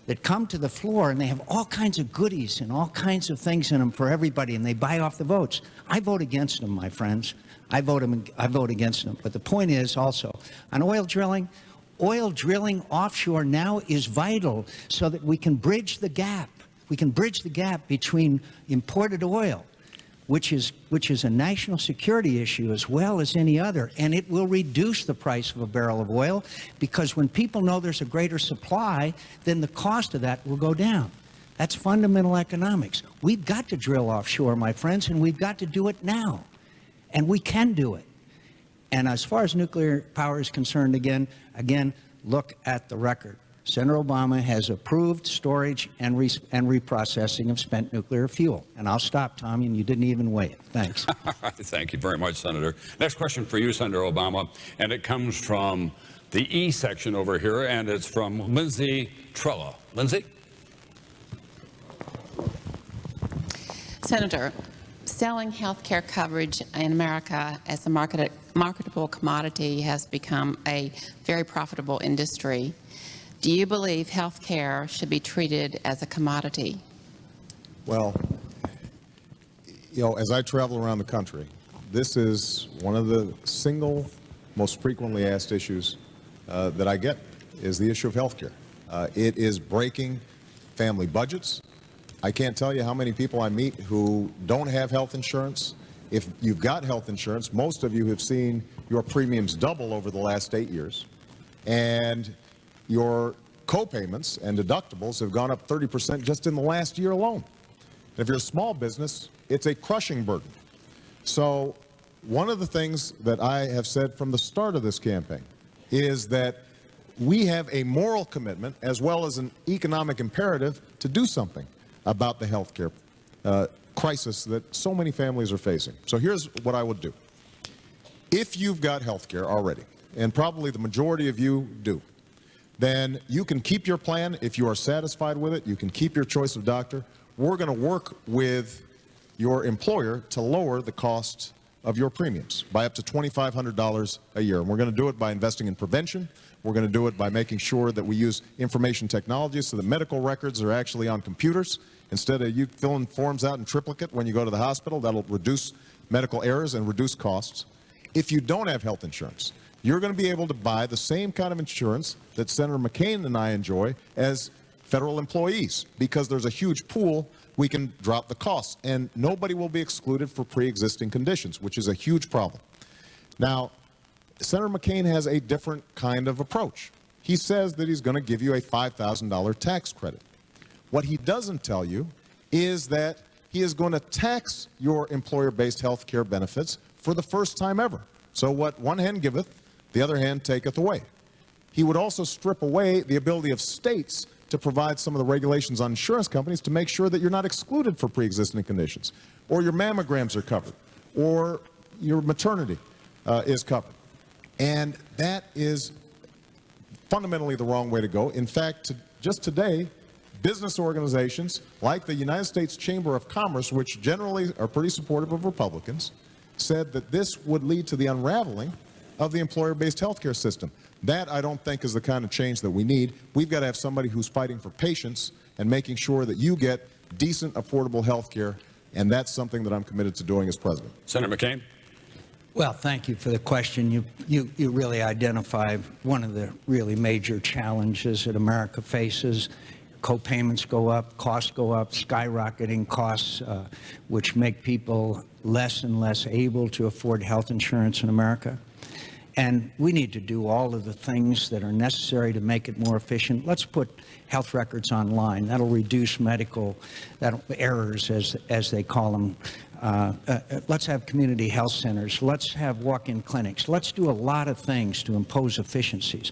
that come to the floor, and they have all kinds of goodies and all kinds of things in them for everybody, and they buy off the votes. I vote against them, my friends. I vote against them. But the point is also, on oil drilling offshore now is vital so that we can bridge the gap. We can bridge the gap between imported oil, which is a national security issue as well as any other, and it will reduce the price of a barrel of oil, because when people know there's a greater supply, then the cost of that will go down. That's fundamental economics. We've got to drill offshore, my friends, and we've got to do it now, and we can do it. And as far as nuclear power is concerned, again, look at the record. Senator Obama has approved storage and reprocessing of spent nuclear fuel. And I'll stop, Tommy, and you didn't even weigh it. Thanks. Thank you very much, Senator. Next question for you, Senator Obama, and it comes from the E section over here, and it's from Lindsay Trella. Lindsay? Senator, selling health care coverage in America as a marketable commodity has become a very profitable industry. Do you believe health care should be treated as a commodity? Well, you know, as I travel around the country, this is one of the single most frequently asked issues that I get, is the issue of health care. It is breaking family budgets. I can't tell you how many people I meet who don't have health insurance. If you've got health insurance, most of you have seen your premiums double over the last 8 years. And your co-payments and deductibles have gone up 30% just in the last year alone. And if you're a small business, it's a crushing burden. So one of the things that I have said from the start of this campaign is that we have a moral commitment as well as an economic imperative to do something about the health care crisis that so many families are facing. So here's what I would do. If you've got health care already, and probably the majority of you do, then you can keep your plan. If you are satisfied with it, you can keep your choice of doctor. We're going to work with your employer to lower the cost of your premiums by up to $2,500 a year. And we're going to do it by investing in prevention. We're going to do it by making sure that we use information technology so that medical records are actually on computers. Instead of you filling forms out in triplicate when you go to the hospital, that'll reduce medical errors and reduce costs. If you don't have health insurance, you're going to be able to buy the same kind of insurance that Senator McCain and I enjoy as federal employees, because there's a huge pool. We can drop the costs, and nobody will be excluded for pre-existing conditions, which is a huge problem. Now, Senator McCain has a different kind of approach. He says that he's going to give you a $5,000 tax credit. What he doesn't tell you is that he is going to tax your employer-based health care benefits for the first time ever. So what one hand giveth, the other hand taketh away. He would also strip away the ability of states to provide some of the regulations on insurance companies to make sure that you're not excluded for pre-existing conditions, or your mammograms are covered, or your maternity is covered. And that is fundamentally the wrong way to go. In fact, just today, business organizations like the United States Chamber of Commerce, which generally are pretty supportive of Republicans, said that this would lead to the unraveling of the employer-based health care system. That, I don't think, is the kind of change that we need. We've got to have somebody who's fighting for patients and making sure that you get decent, affordable health care, and that's something that I'm committed to doing as president. Senator McCain. Well, thank you for the question. You really identify one of the really major challenges that America faces. Co-payments go up, costs go up, skyrocketing costs, which make people less and less able to afford health insurance in America. And we need to do all of the things that are necessary to make it more efficient. Let's put health records online. That'll reduce medical errors, as they call them. Let's have community health centers. Let's have walk-in clinics. Let's do a lot of things to impose efficiencies.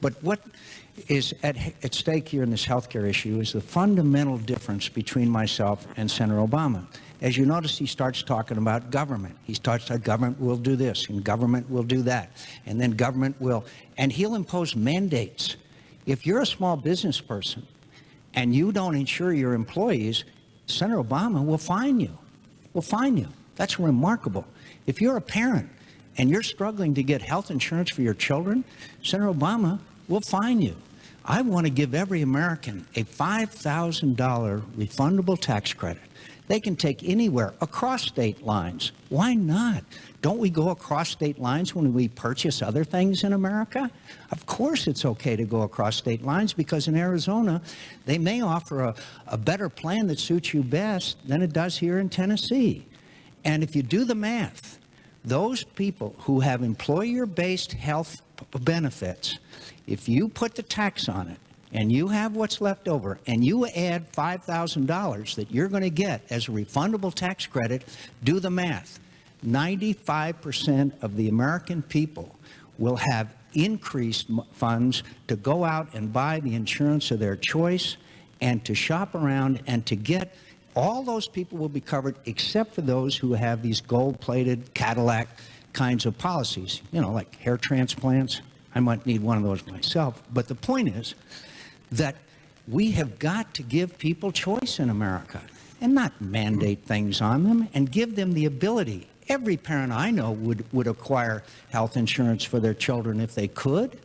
But what is at stake here in this healthcare issue is the fundamental difference between myself and Senator Obama. As you notice, he starts talking about government. He starts that government will do this, and government will do that, and then government will, and he'll impose mandates. If you're a small business person and you don't insure your employees, Senator Obama will fine you. Will fine you. That's remarkable. If you're a parent and you're struggling to get health insurance for your children, Senator Obama will fine you. I want to give every American a $5,000 refundable tax credit. They can take anywhere across state lines. Why not? Don't we go across state lines when we purchase other things in America? Of course it's okay to go across state lines, because in Arizona, they may offer a better plan that suits you best than it does here in Tennessee. And if you do the math, those people who have employer-based health benefits, if you put the tax on it, and you have what's left over, and you add $5,000 that you're going to get as a refundable tax credit, do the math. 95% of the American people will have increased funds to go out and buy the insurance of their choice and to shop around and to get. All those people will be covered except for those who have these gold-plated Cadillac kinds of policies, you know, like hair transplants. I might need one of those myself. But the point is that we have got to give people choice in America and not mandate things on them, and give them the ability. Every parent I know would acquire health insurance for their children if they could.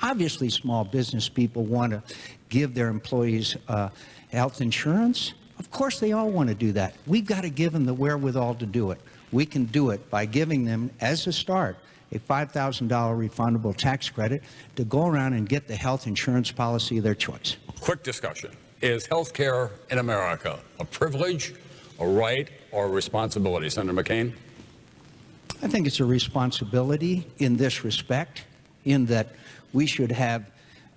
Obviously, small business people want to give their employees health insurance. Of course, they all want to do that. We've got to give them the wherewithal to do it. We can do it by giving them, as a start, a $5,000 refundable tax credit to go around and get the health insurance policy of their choice. Quick discussion. Is health care in America a privilege, a right, or a responsibility? Senator McCain? I think it's a responsibility in this respect, in that we should have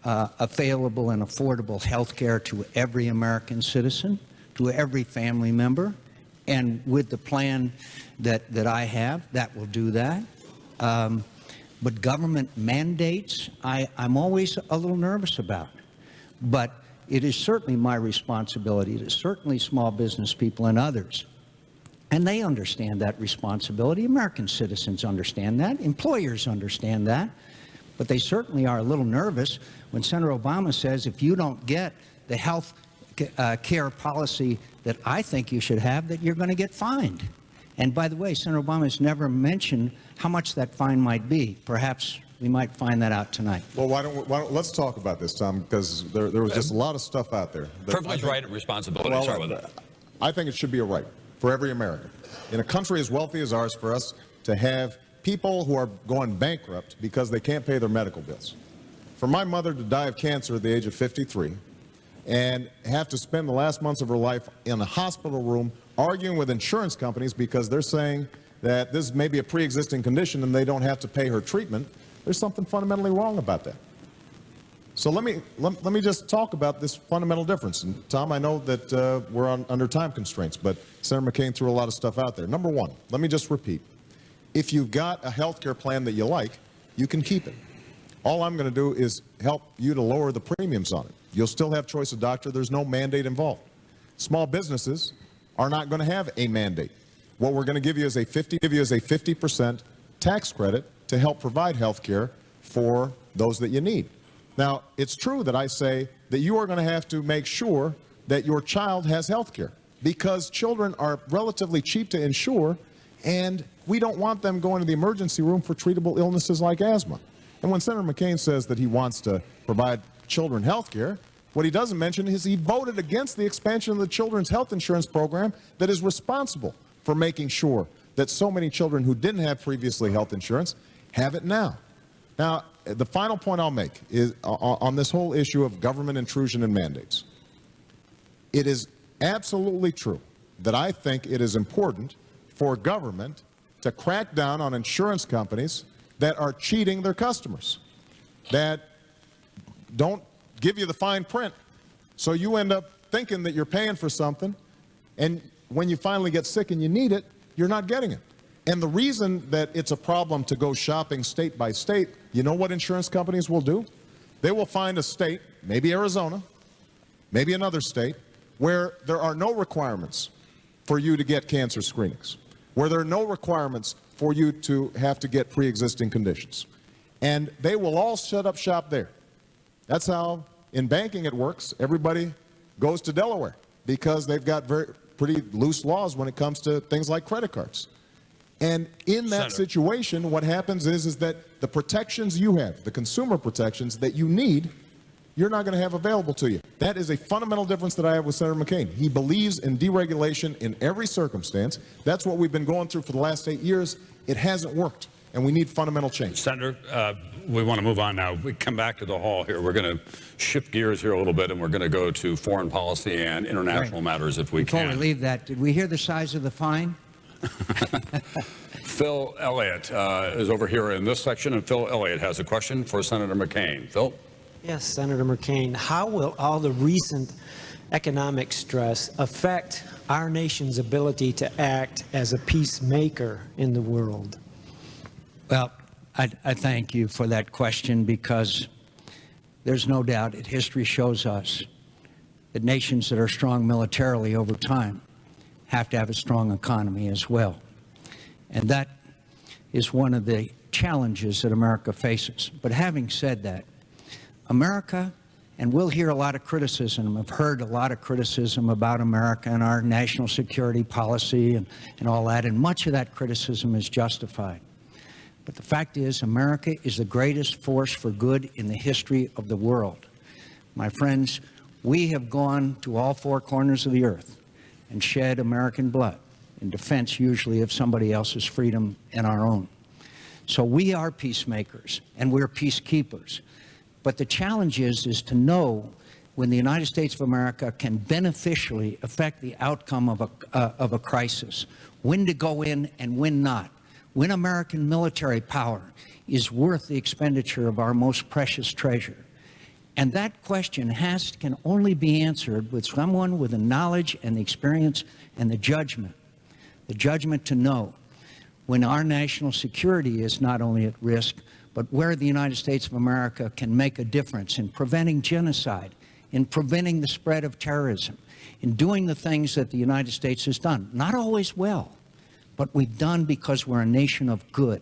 available and affordable health care to every American citizen, to every family member. And with the plan that I have, that will do that. But government mandates, I'm always a little nervous about. But it is certainly my responsibility. It is certainly small business people and others. And they understand that responsibility. American citizens understand that. Employers understand that. But they certainly are a little nervous when Senator Obama says, if you don't get the health care policy that I think you should have, that you're going to get fined. And by the way, Senator Obama has never mentioned how much that fine might be. Perhaps we might find that out tonight. Well, why don't let's talk about this, Tom, because there was just a lot of stuff out there. Privilege, right, and responsibility. Well, Start with that. I think it should be a right for every American in a country as wealthy as ours, for us to have people who are going bankrupt because they can't pay their medical bills. For my mother to die of cancer at the age of 53 and have to spend the last months of her life in a hospital room arguing with insurance companies because they're saying that this may be a pre-existing condition and they don't have to pay her treatment, there's something fundamentally wrong about that. So let me just talk about this fundamental difference. And Tom, I know that we're under time constraints, but Senator McCain threw a lot of stuff out there. Number one, let me just repeat. If you've got a health care plan that you like, you can keep it. All I'm going to do is help you to lower the premiums on it. You'll still have choice of doctor. There's no mandate involved. Small businesses are not going to have a mandate. What we're going to give you is a 50% tax credit to help provide health care for those that you need. Now, it's true that I say that you are going to have to make sure that your child has health care because children are relatively cheap to insure, and we don't want them going to the emergency room for treatable illnesses like asthma. And when Senator McCain says that he wants to provide children health care, what he doesn't mention is he voted against the expansion of the children's health insurance program that is responsible for making sure that so many children who didn't have previously health insurance have it now. Now, the final point I'll make is on this whole issue of government intrusion and mandates. It is absolutely true that I think it is important for government to crack down on insurance companies that are cheating their customers, that don't give you the fine print. So you end up thinking that you're paying for something, and when you finally get sick and you need it, you're not getting it. And the reason that it's a problem to go shopping state by state, you know what insurance companies will do? They will find a state, maybe Arizona, maybe another state, where there are no requirements for you to get cancer screenings, where there are no requirements for you to have to get pre-existing conditions. And they will all set up shop there. That's how in banking it works. Everybody goes to Delaware because they've got pretty loose laws when it comes to things like credit cards. And in that situation, what happens is that the protections you have, the consumer protections that you need, you're not going to have available to you. That is a fundamental difference that I have with Senator McCain. He believes in deregulation in every circumstance. That's what we've been going through for the last 8 years. It hasn't worked, and we need fundamental change. Senator, we want to move on now. We come back to the hall here. We're going to shift gears here a little bit, and we're going to go to foreign policy and international matters if we can. Before we leave that, did we hear the size of the fine? Phil Elliott is over here in this section, and Phil Elliott has a question for Senator McCain. Phil? Yes, Senator McCain. How will all the recent economic stress affect our nation's ability to act as a peacemaker in the world? Well, I thank you for that question because there's no doubt that history shows us that nations that are strong militarily over time have to have a strong economy as well. And that is one of the challenges that America faces. But having said that, America, and we'll hear a lot of criticism, I've heard a lot of criticism about America and our national security policy and all that, and much of that criticism is justified. But the fact is, America is the greatest force for good in the history of the world. My friends, we have gone to all four corners of the earth and shed American blood in defense usually of somebody else's freedom and our own. So we are peacemakers and we're peacekeepers. But the challenge is to know when the United States of America can beneficially affect the outcome of a crisis, when to go in and when not, when American military power is worth the expenditure of our most precious treasure. And that question can only be answered with someone with the knowledge and the experience and the judgment to know when our national security is not only at risk, but where the United States of America can make a difference in preventing genocide, in preventing the spread of terrorism, in doing the things that the United States has done. Not always well, but we've done because we're a nation of good.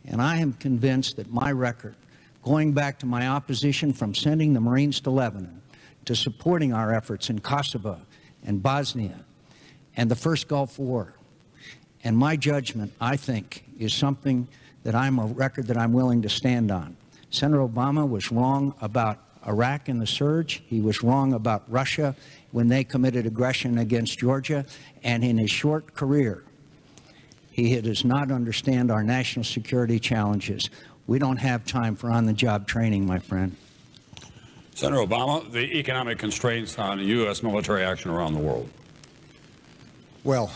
And I am convinced that my record, going back to my opposition from sending the Marines to Lebanon, to supporting our efforts in Kosovo and Bosnia and the first Gulf War, and my judgment, I think, is something that I'm a record that I'm willing to stand on. Senator Obama was wrong about Iraq and the surge. He was wrong about Russia when they committed aggression against Georgia. And in his short career, He does not understand our national security challenges. We don't have time for on-the-job training, my friend. Senator Obama, the economic constraints on U.S. military action around the world. Well,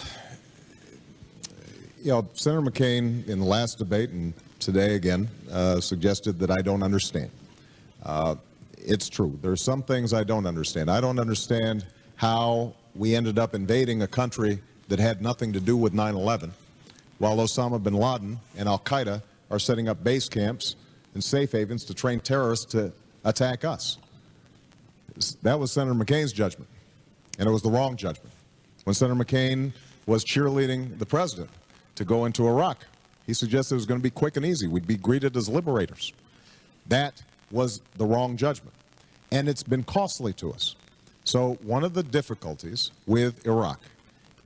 Senator McCain in the last debate and today again suggested that I don't understand. It's true. There are some things I don't understand. I don't understand how we ended up invading a country that had nothing to do with 9/11, while Osama bin Laden and al-Qaeda are setting up base camps and safe havens to train terrorists to attack us. That was Senator McCain's judgment, and it was the wrong judgment. When Senator McCain was cheerleading the president to go into Iraq, he suggested it was going to be quick and easy. We'd be greeted as liberators. That was the wrong judgment, and it's been costly to us. So one of the difficulties with Iraq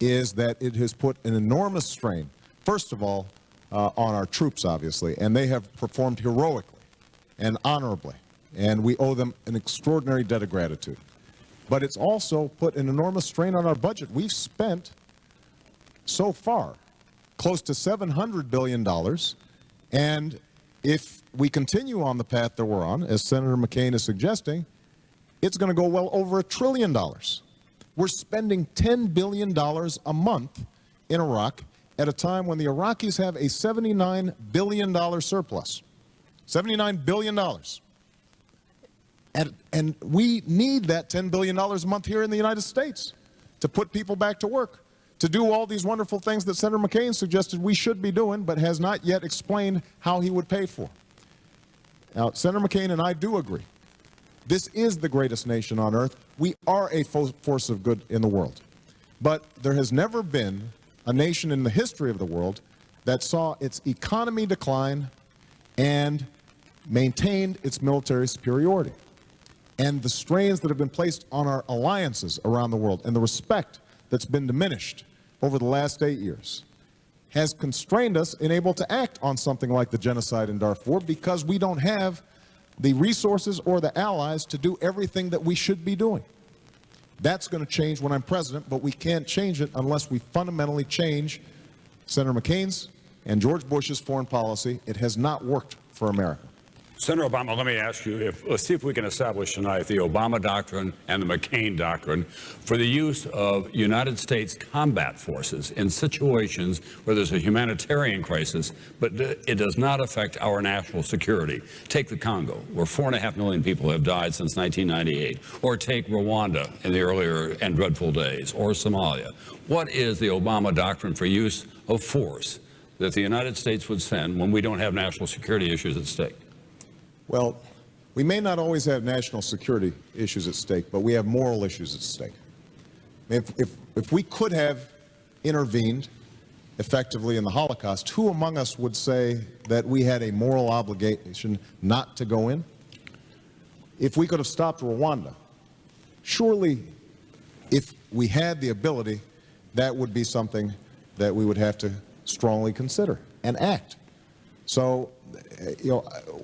is that it has put an enormous strain, first of all, on our troops, obviously, and they have performed heroically and honorably, and we owe them an extraordinary debt of gratitude. But it's also put an enormous strain on our budget. We've spent, so far, close to $700 billion, and if we continue on the path that we're on, as Senator McCain is suggesting, it's going to go well over $1 trillion. We're spending $10 billion a month in Iraq at a time when the Iraqis have a $79 billion surplus. $79 billion. And we need that $10 billion a month here in the United States to put people back to work, to do all these wonderful things that Senator McCain suggested we should be doing, but has not yet explained how he would pay for. Now, Senator McCain and I do agree. This is the greatest nation on earth. We are a force of good in the world. But there has never been a nation in the history of the world that saw its economy decline and maintained its military superiority. And the strains that have been placed on our alliances around the world and the respect that's been diminished over the last 8 years has constrained us in able to act on something like the genocide in Darfur because we don't have the resources or the allies to do everything that we should be doing. That's going to change when I'm president, but we can't change it unless we fundamentally change Senator McCain's and George Bush's foreign policy. It has not worked for America. Senator Obama, let me ask you, let's see if we can establish tonight the Obama doctrine and the McCain doctrine for the use of United States combat forces in situations where there's a humanitarian crisis, but it does not affect our national security. Take the Congo, where 4.5 million people have died since 1998, or take Rwanda in the earlier and dreadful days, or Somalia. What is the Obama doctrine for use of force that the United States would send when we don't have national security issues at stake? Well, we may not always have national security issues at stake, but we have moral issues at stake. If we could have intervened effectively in the Holocaust, who among us would say that we had a moral obligation not to go in? If we could have stopped Rwanda, surely if we had the ability, that would be something that we would have to strongly consider and act. So,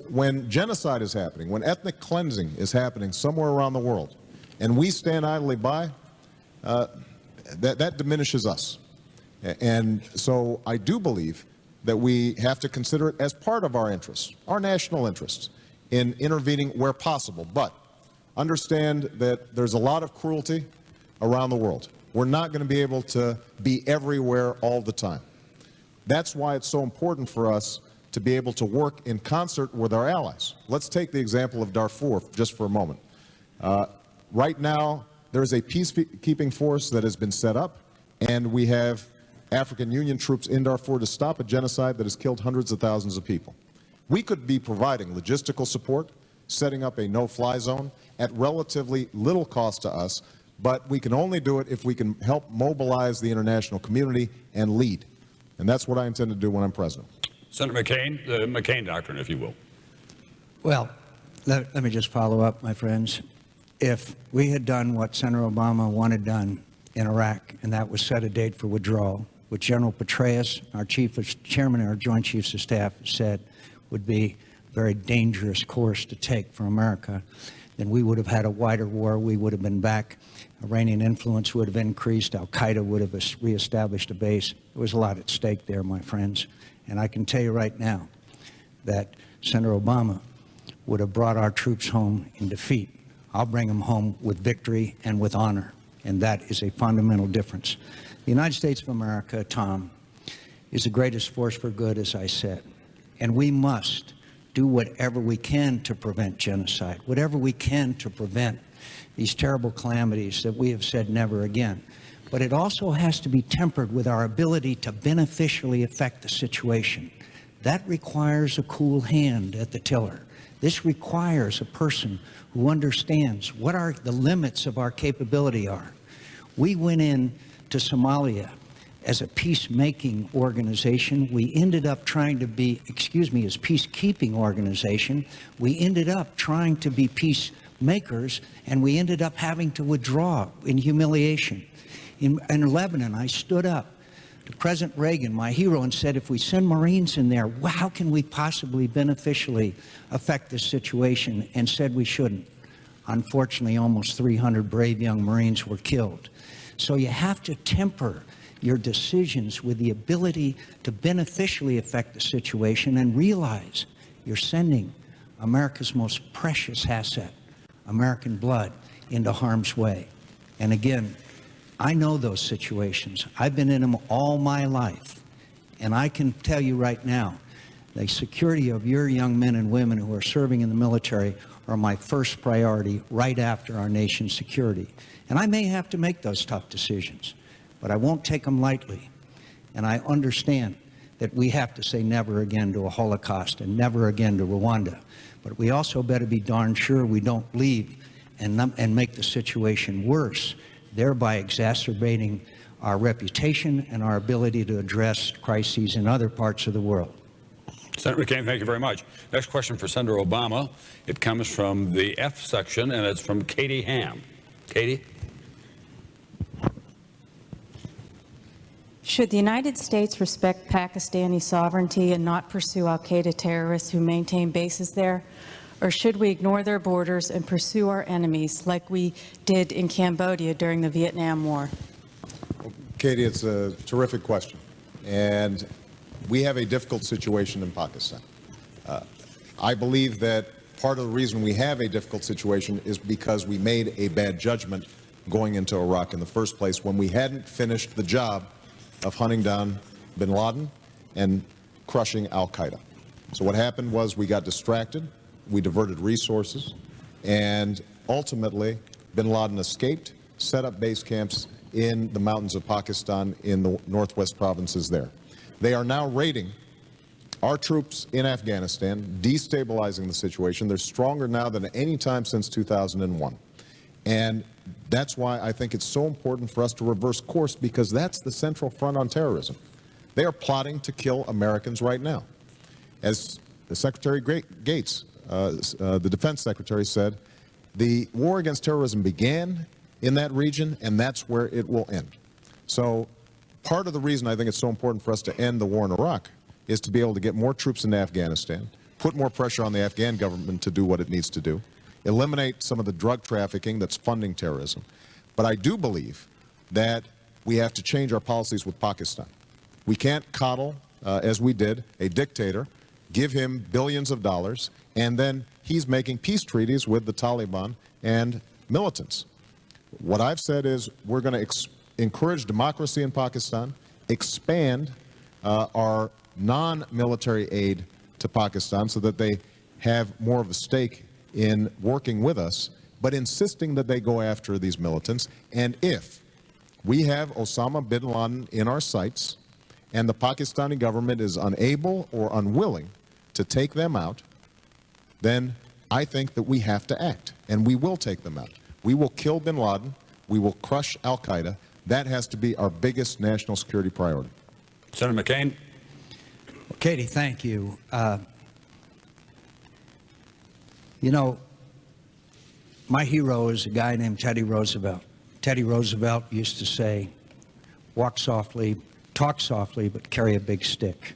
when genocide is happening, when ethnic cleansing is happening somewhere around the world, and we stand idly by, that diminishes us. And so I do believe that we have to consider it as part of our interests, our national interests, in intervening where possible. But understand that there's a lot of cruelty around the world. We're not going to be able to be everywhere all the time. That's why it's so important for us to be able to work in concert with our allies. Let's take the example of Darfur just for a moment. Right now, there's a peacekeeping force that has been set up, and we have African Union troops in Darfur to stop a genocide that has killed hundreds of thousands of people. We could be providing logistical support, setting up a no-fly zone at relatively little cost to us, but we can only do it if we can help mobilize the international community and lead. And that's what I intend to do when I'm president. Senator McCain, the McCain doctrine, if you will. Well, let me just follow up, my friends. If we had done what Senator Obama wanted done in Iraq, and that was set a date for withdrawal, which General Petraeus, our chairman of our Joint Chiefs of Staff, said would be a very dangerous course to take for America, then we would have had a wider war. We would have been back. Iranian influence would have increased. Al-Qaeda would have reestablished a base. There was a lot at stake there, my friends. And I can tell you right now that Senator Obama would have brought our troops home in defeat. I'll bring them home with victory and with honor. And that is a fundamental difference. The United States of America, Tom, is the greatest force for good, as I said. And we must do whatever we can to prevent genocide, whatever we can to prevent these terrible calamities that we have said never again. But it also has to be tempered with our ability to beneficially affect the situation. That requires a cool hand at the tiller. This requires a person who understands what the limits of our capability are. We went in to Somalia as a peacemaking organization. We ended up trying to be, as peacekeeping organization. We ended up trying to be peacemakers, and we ended up having to withdraw in humiliation. In Lebanon, I stood up to President Reagan, my hero, and said, if we send Marines in there, how can we possibly beneficially affect this situation? And said we shouldn't. Unfortunately, almost 300 brave young Marines were killed. So you have to temper your decisions with the ability to beneficially affect the situation and realize you're sending America's most precious asset, American blood, into harm's way. And again, I know those situations. I've been in them all my life. And I can tell you right now, the security of your young men and women who are serving in the military are my first priority right after our nation's security. And I may have to make those tough decisions, but I won't take them lightly. And I understand that we have to say never again to a Holocaust and never again to Rwanda. But we also better be darn sure we don't leave and make the situation worse, thereby exacerbating our reputation and our ability to address crises in other parts of the world. Senator McCain, thank you very much. Next question for Senator Obama. It comes from the F section, and it's from Katie Ham. Katie? Should the United States respect Pakistani sovereignty and not pursue al-Qaeda terrorists who maintain bases there? Or should we ignore their borders and pursue our enemies like we did in Cambodia during the Vietnam War? Katie, it's a terrific question. And we have a difficult situation in Pakistan. I believe that part of the reason we have a difficult situation is because we made a bad judgment going into Iraq in the first place when we hadn't finished the job of hunting down bin Laden and crushing al-Qaeda. So what happened was we got distracted, we diverted resources, and ultimately bin Laden escaped, set up base camps in the mountains of Pakistan in the northwest provinces there. They are now raiding our troops in Afghanistan, destabilizing the situation. They're stronger now than at any time since 2001. And that's why I think it's so important for us to reverse course, because that's the central front on terrorism. They are plotting to kill Americans right now. As the Secretary Gates, the Defense Secretary, said, the war against terrorism began in that region, and that's where it will end. So part of the reason I think it's so important for us to end the war in Iraq is to be able to get more troops into Afghanistan, put more pressure on the Afghan government to do what it needs to do, eliminate some of the drug trafficking that's funding terrorism. But I do believe that we have to change our policies with Pakistan. We can't coddle, as we did, a dictator, give him billions of dollars, and then he's making peace treaties with the Taliban and militants. What I've said is we're going to encourage democracy in Pakistan, expand our non-military aid to Pakistan so that they have more of a stake in working with us, but insisting that they go after these militants. And if we have Osama bin Laden in our sights and the Pakistani government is unable or unwilling to take them out, then I think that we have to act, and we will take them out. We will kill bin Laden. We will crush al-Qaeda. That has to be our biggest national security priority. Senator McCain. Well, Katie, thank you. You know, my hero is a guy named Teddy Roosevelt. Teddy Roosevelt used to say, walk softly, talk softly, but carry a big stick.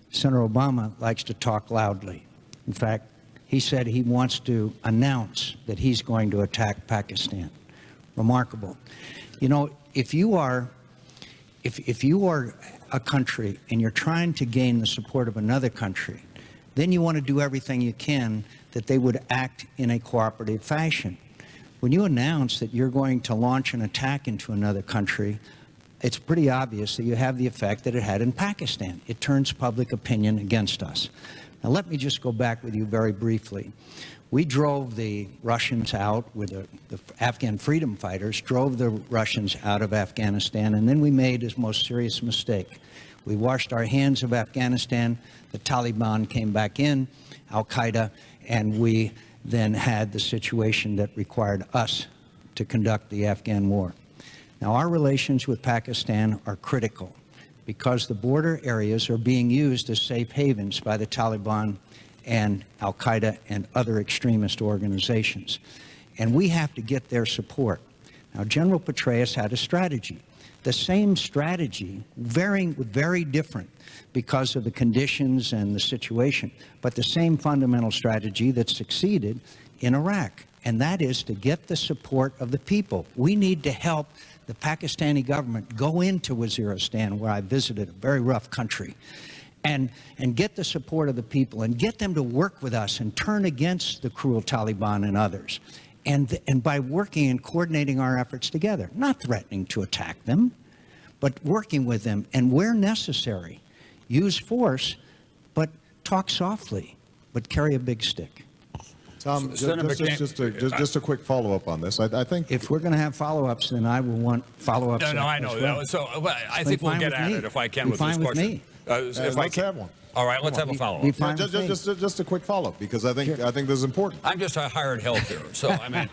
Senator Obama likes to talk loudly. In fact, he said he wants to announce that he's going to attack Pakistan. Remarkable. You know, if you are a country and you're trying to gain the support of another country, then you want to do everything you can that they would act in a cooperative fashion. When you announce that you're going to launch an attack into another country, it's pretty obvious that you have the effect that it had in Pakistan. It turns public opinion against us. Now, let me just go back with you very briefly. We drove the Russians out, with the Afghan freedom fighters, drove the Russians out of Afghanistan, and then we made his most serious mistake. We washed our hands of Afghanistan, the Taliban came back in, Al-Qaeda, and we then had the situation that required us to conduct the Afghan war. Now, our relations with Pakistan are critical because the border areas are being used as safe havens by the Taliban and Al-Qaeda and other extremist organizations. And we have to get their support. Now, General Petraeus had a strategy. The same strategy, very different because of the conditions and the situation, but the same fundamental strategy that succeeded in Iraq, and that is to get the support of the people. We need to help the Pakistani government go into Waziristan, where I visited, a very rough country, and get the support of the people and get them to work with us and turn against the cruel Taliban and others. And by working and coordinating our efforts together, not threatening to attack them, but working with them, and where necessary, use force, but talk softly, but carry a big stick. Tom, just a quick follow-up on this. I think if we're going to have follow-ups, then I will want follow-ups. No, I know. Well. So I think we'll get at it if I can with this question. Let's have one. All right, let's have a follow-up. Just a quick follow-up, because I think this is important. I'm just a hired help here, so I mean.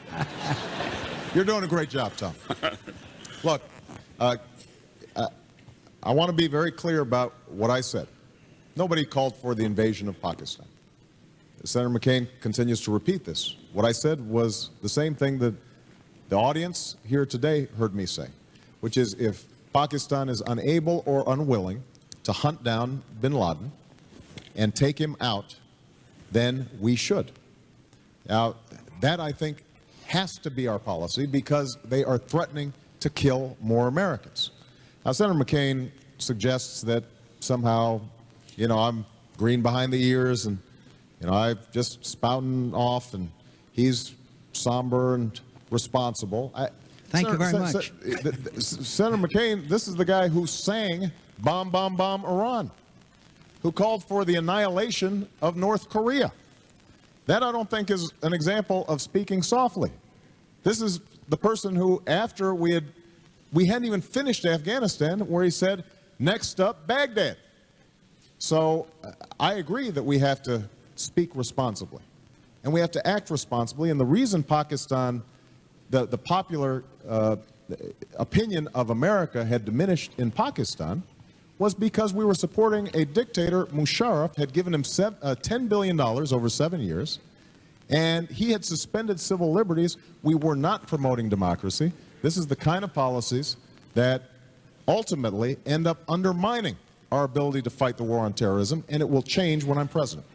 You're doing a great job, Tom. Look, I want to be very clear about what I said. Nobody called for the invasion of Pakistan. Senator McCain continues to repeat this. What I said was the same thing that the audience here today heard me say, which is if Pakistan is unable or unwilling to hunt down bin Laden and take him out, then we should. Now, that I think has to be our policy because they are threatening to kill more Americans. Now, Senator McCain suggests that somehow, I'm green behind the ears and, I'm just spouting off and he's somber and responsible. Thank you very much. Senator McCain, this is the guy who sang Bomb, Bomb, Bomb Iran, who called for the annihilation of North Korea. That I don't think is an example of speaking softly. This is the person who, after we hadn't even finished Afghanistan, where he said, next up, Baghdad. So I agree that we have to speak responsibly, and we have to act responsibly, and the reason Pakistan, the popular opinion of America had diminished in Pakistan was because we were supporting a dictator. Musharraf had given him $10 billion over 7 years, and he had suspended civil liberties. We were not promoting democracy. This is the kind of policies that ultimately end up undermining our ability to fight the war on terrorism, and it will change when I'm president.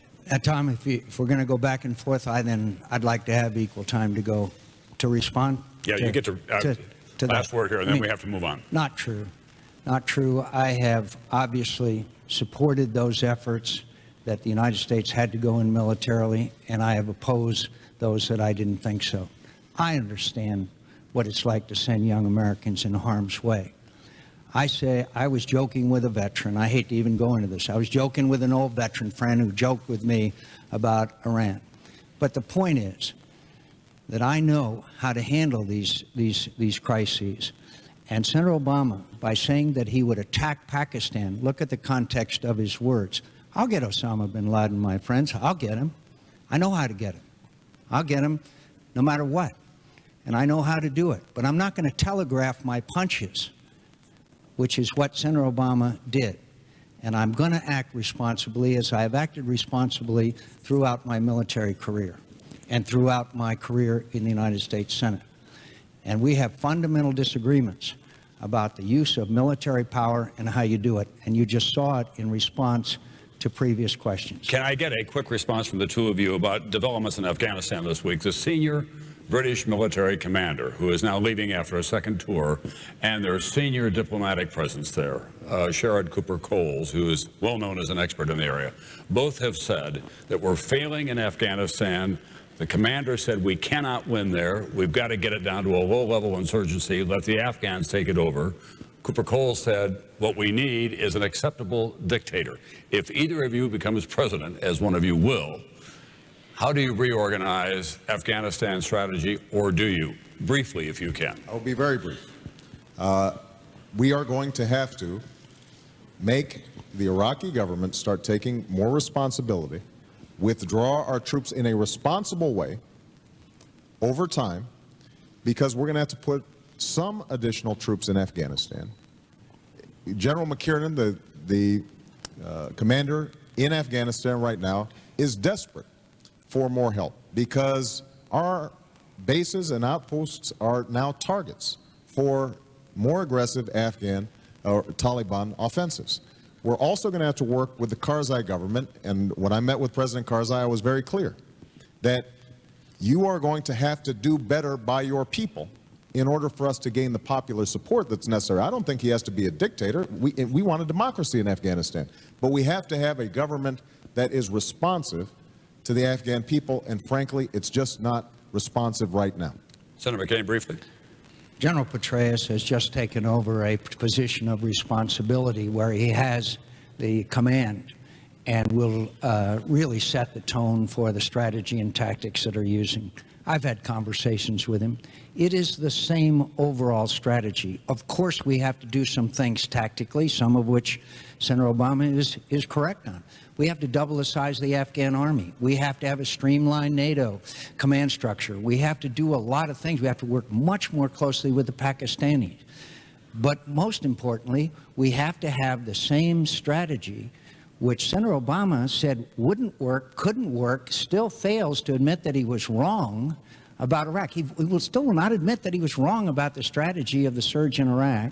Tom, if we're going to go back and forth, I'd like to have equal time to go to respond. Yeah, you get to last word here, and then we have to move on. Not true. Not true. I have obviously supported those efforts that the United States had to go in militarily, and I have opposed those that I didn't think so. I understand what it's like to send young Americans in harm's way. I was joking with a veteran. I hate to even go into this. I was joking with an old veteran friend who joked with me about Iran. But the point is that I know how to handle these crises. And Senator Obama, by saying that he would attack Pakistan, look at the context of his words. I'll get Osama bin Laden, my friends. I'll get him. I know how to get him. I'll get him no matter what. And I know how to do it. But I'm not going to telegraph my punches, which is what Senator Obama did. And I'm going to act responsibly, as I have acted responsibly throughout my military career and throughout my career in the United States Senate. And we have fundamental disagreements about the use of military power and how you do it. And you just saw it in response to previous questions. Can I get a quick response from the two of you about developments in Afghanistan this week? The senior British military commander, who is now leaving after a second tour, and their senior diplomatic presence there, Sherrod Cooper-Coles, who is well known as an expert in the area, both have said that we're failing in Afghanistan. The commander said we cannot win there. We've got to get it down to a low-level insurgency, let the Afghans take it over. Cooper-Coles said what we need is an acceptable dictator. If either of you becomes president, as one of you will, how do you reorganize Afghanistan strategy, or do you? Briefly, if you can. I'll be very brief. We are going to have to make the Iraqi government start taking more responsibility, withdraw our troops in a responsible way over time, because we're going to have to put some additional troops in Afghanistan. General McKiernan, the commander in Afghanistan right now, is desperate for more help because our bases and outposts are now targets for more aggressive Afghan or Taliban offensives. We're also going to have to work with the Karzai government, and when I met with President Karzai, I was very clear that you are going to have to do better by your people in order for us to gain the popular support that's necessary. I don't think he has to be a dictator. We want a democracy in Afghanistan, but we have to have a government that is responsive to the Afghan people, and frankly, it's just not responsive right now. Senator McCain, briefly. General Petraeus has just taken over a position of responsibility where he has the command and will really set the tone for the strategy and tactics that are using. I've had conversations with him. It is the same overall strategy. Of course, we have to do some things tactically, some of which Senator Obama is correct on. We have to double the size of the Afghan army. We have to have a streamlined NATO command structure. We have to do a lot of things. We have to work much more closely with the Pakistanis. But most importantly, we have to have the same strategy, which Senator Obama said wouldn't work, couldn't work, still fails to admit that he was wrong about Iraq. He will still not admit that he was wrong about the strategy of the surge in Iraq.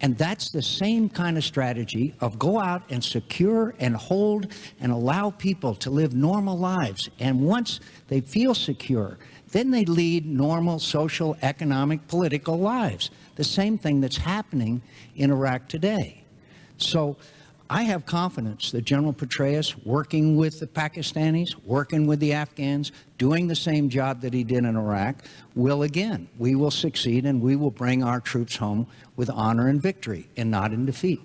And that's the same kind of strategy of go out and secure and hold and allow people to live normal lives. And once they feel secure, then they lead normal social, economic, political lives. The same thing that's happening in Iraq today. So I have confidence that General Petraeus, working with the Pakistanis, working with the Afghans, doing the same job that he did in Iraq, we will succeed, and we will bring our troops home with honor and victory and not in defeat.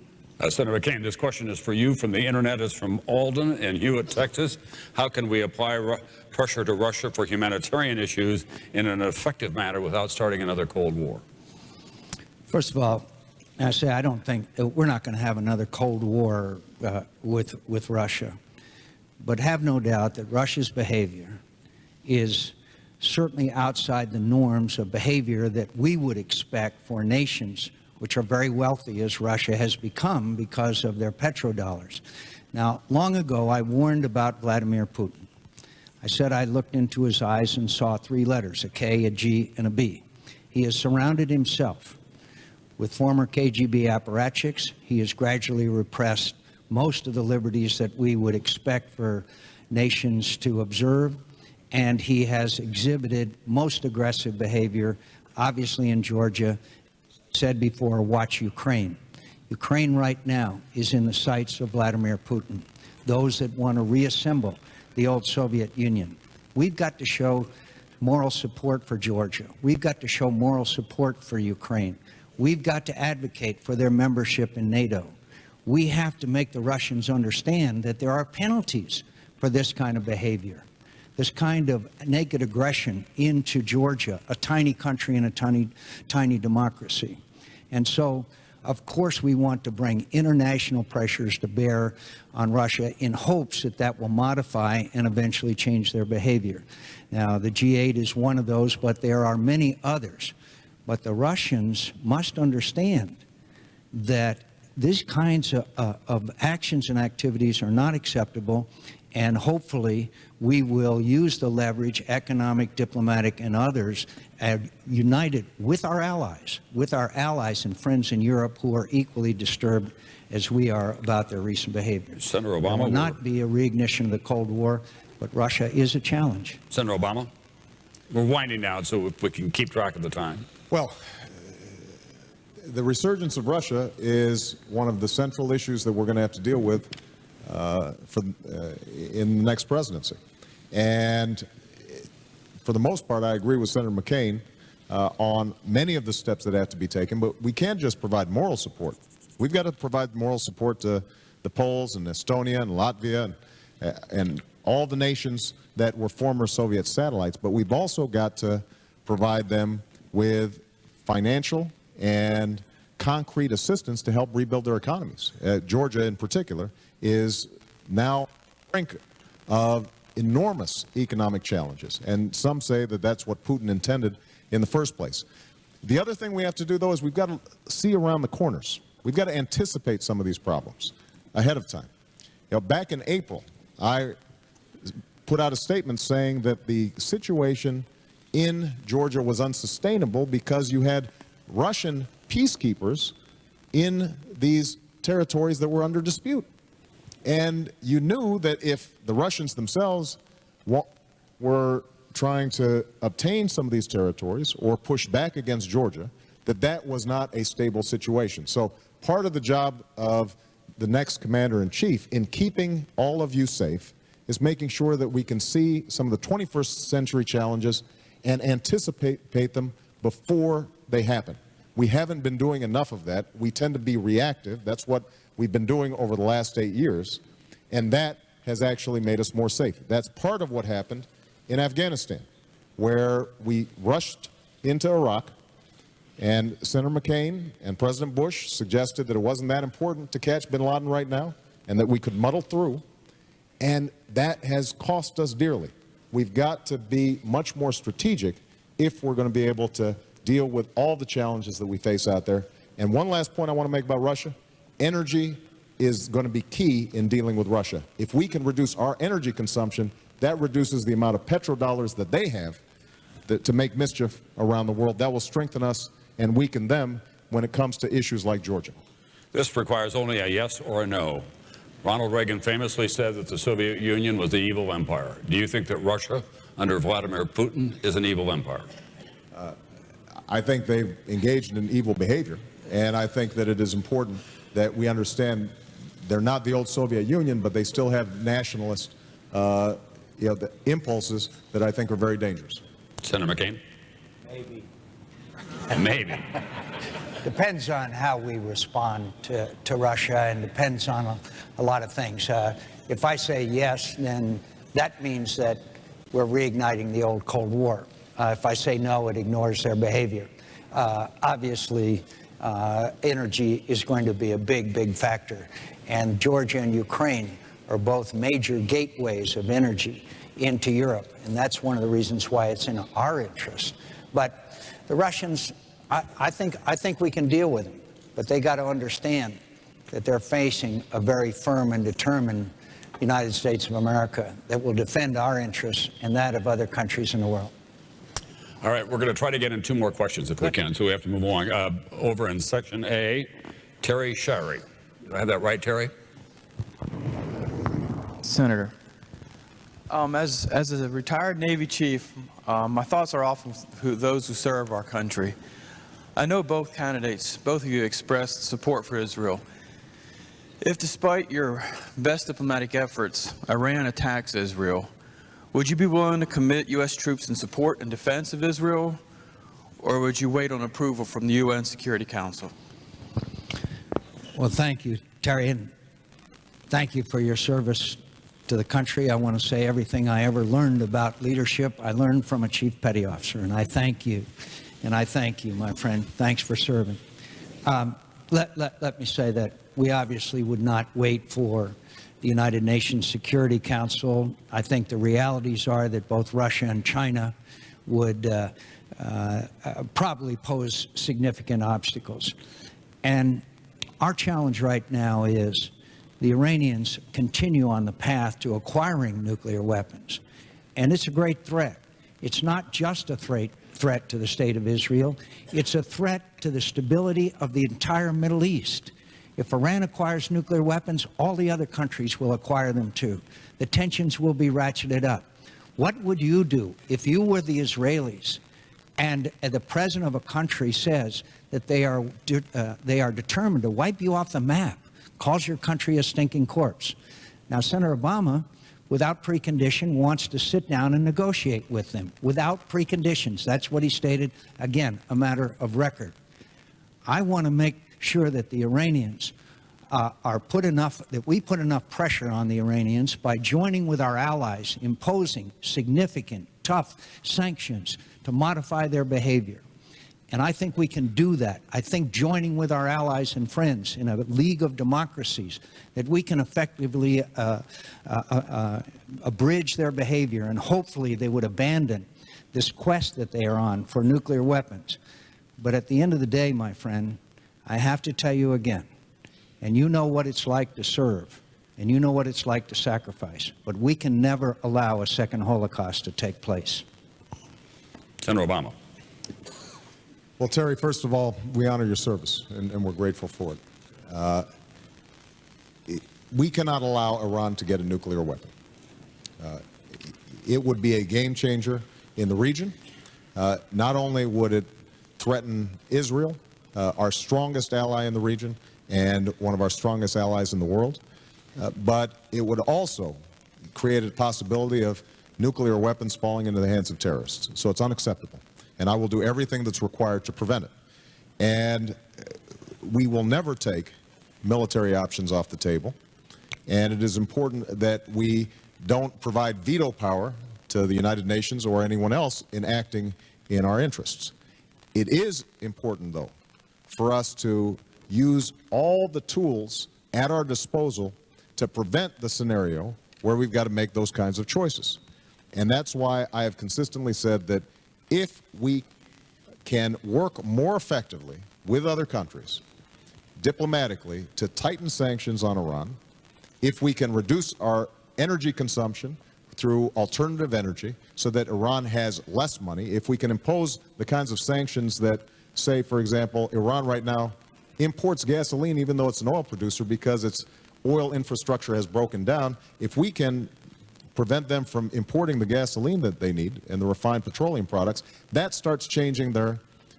Senator McCain, this question is for you from the internet. It's from Alden in Hewitt, Texas. How can we apply pressure to Russia for humanitarian issues in an effective manner without starting another Cold War? First of all, I don't think we're not going to have another Cold War with Russia. But have no doubt that Russia's behavior is certainly outside the norms of behavior that we would expect for nations which are very wealthy, as Russia has become because of their petrodollars. Now, long ago, I warned about Vladimir Putin. I said I looked into his eyes and saw three letters, a K, a G, and a B. He has surrounded himself with former KGB apparatchiks. He has gradually repressed most of the liberties that we would expect for nations to observe, and he has exhibited most aggressive behavior, obviously in Georgia. Said before, watch Ukraine. Ukraine right now is in the sights of Vladimir Putin, those that want to reassemble the old Soviet Union. We've got to show moral support for Georgia. We've got to show moral support for Ukraine. We've got to advocate for their membership in NATO. We have to make the Russians understand that there are penalties for this kind of behavior, this kind of naked aggression into Georgia, a tiny country and a tiny democracy. And so, of course, we want to bring international pressures to bear on Russia in hopes that that will modify and eventually change their behavior. Now, the G8 is one of those, but there are many others. But the Russians must understand that these kinds of actions and activities are not acceptable, and hopefully we will use the leverage, economic, diplomatic, and others, united with our allies and friends in Europe who are equally disturbed as we are about their recent behavior. Senator Obama. There will not be a reignition of the Cold War, but Russia is a challenge. Senator Obama, we're winding down, so if we can keep track of the time. Well, the resurgence of Russia is one of the central issues that we're going to have to deal with in the next presidency. And for the most part, I agree with Senator McCain on many of the steps that have to be taken, but we can't just provide moral support. We've got to provide moral support to the Poles and Estonia and Latvia and all the nations that were former Soviet satellites, but we've also got to provide them with financial and concrete assistance to help rebuild their economies. Georgia, in particular, is now on the brink of enormous economic challenges, and some say that that's what Putin intended in the first place. The other thing we have to do, though, is we've got to see around the corners. We've got to anticipate some of these problems ahead of time. You know, back in April, I put out a statement saying that the situation in Georgia was unsustainable because you had Russian peacekeepers in these territories that were under dispute. And you knew that if the Russians themselves were trying to obtain some of these territories or push back against Georgia, that was not a stable situation. So part of the job of the next commander-in-chief in keeping all of you safe is making sure that we can see some of the 21st century challenges and anticipate them before they happen. We haven't been doing enough of that. We tend to be reactive. That's what we've been doing over the last 8 years, and that has actually made us more safe. That's part of what happened in Afghanistan, where we rushed into Iraq, and Senator McCain and President Bush suggested that it wasn't that important to catch bin Laden right now and that we could muddle through, and that has cost us dearly. We've got to be much more strategic if we're going to be able to deal with all the challenges that we face out there. And one last point I want to make about Russia: energy is going to be key in dealing with Russia. If we can reduce our energy consumption, that reduces the amount of petrodollars that they have to make mischief around the world. That will strengthen us and weaken them when it comes to issues like Georgia. This requires only a yes or a no. Ronald Reagan famously said that the Soviet Union was the evil empire. Do you think that Russia, under Vladimir Putin, is an evil empire? I think they've engaged in evil behavior, and I think that it is important that we understand they're not the old Soviet Union, but they still have nationalist the impulses that I think are very dangerous. Senator McCain? Maybe. Maybe. Depends on how we respond to Russia, and depends on a lot of things. If I say yes, then that means that we're reigniting the old Cold War. If I say no, it ignores their behavior. Obviously, energy is going to be a big factor. And Georgia and Ukraine are both major gateways of energy into Europe. And that's one of the reasons why it's in our interest. But the Russians, I think we can deal with them. But they got to understand that they're facing a very firm and determined United States of America that will defend our interests and that of other countries in the world. All right, we're going to try to get in 2 more questions if we can, so we have to move along. Over in Section A, Terry Shirey. Do I have that right, Terry? Senator, as a retired Navy chief, my thoughts are often with those who serve our country. I know both candidates, both of you expressed support for Israel. If despite your best diplomatic efforts, Iran attacks Israel, would you be willing to commit U.S. troops in support and defense of Israel, or would you wait on approval from the UN Security Council? Well, thank you, Terry, and thank you for your service to the country. I want to say everything I ever learned about leadership, I learned from a Chief Petty Officer, and I thank you. And I thank you, my friend. Thanks for serving. Let me say that we obviously would not wait for the United Nations Security Council. I think the realities are that both Russia and China would probably pose significant obstacles. And our challenge right now is the Iranians continue on the path to acquiring nuclear weapons. And it's a great threat. It's not just a threat to the state of Israel. It's a threat to the stability of the entire Middle East. If Iran acquires nuclear weapons, all the other countries will acquire them too. The tensions will be ratcheted up. What would you do if you were the Israelis and the president of a country says that they are determined to wipe you off the map, calls your country a stinking corpse? Now, Senator Obama, without precondition, wants to sit down and negotiate with them. Without preconditions. That's what he stated. Again, a matter of record. I want to make sure that the Iranians that we put enough pressure on the Iranians by joining with our allies, imposing significant, tough sanctions to modify their behavior. And I think we can do that. I think joining with our allies and friends in a league of democracies, that we can effectively abridge their behavior, and hopefully they would abandon this quest that they are on for nuclear weapons. But at the end of the day, my friend, I have to tell you again, and you know what it's like to serve, and you know what it's like to sacrifice, but we can never allow a second Holocaust to take place. Senator Obama. Well, Terry, first of all, we honor your service, and we're grateful for it. We cannot allow Iran to get a nuclear weapon. It would be a game changer in the region. Not only would it threaten Israel, our strongest ally in the region and one of our strongest allies in the world, but it would also create a possibility of nuclear weapons falling into the hands of terrorists. So it's unacceptable. And I will do everything that's required to prevent it. And we will never take military options off the table. And it is important that we don't provide veto power to the United Nations or anyone else in acting in our interests. It is important, though, for us to use all the tools at our disposal to prevent the scenario where we've got to make those kinds of choices. And that's why I have consistently said that if we can work more effectively with other countries, diplomatically, to tighten sanctions on Iran, if we can reduce our energy consumption through alternative energy so that Iran has less money, if we can impose the kinds of sanctions that, say, for example, Iran right now imports gasoline even though it's an oil producer because its oil infrastructure has broken down, if we can prevent them from importing the gasoline that they need and the refined petroleum products, that starts changing their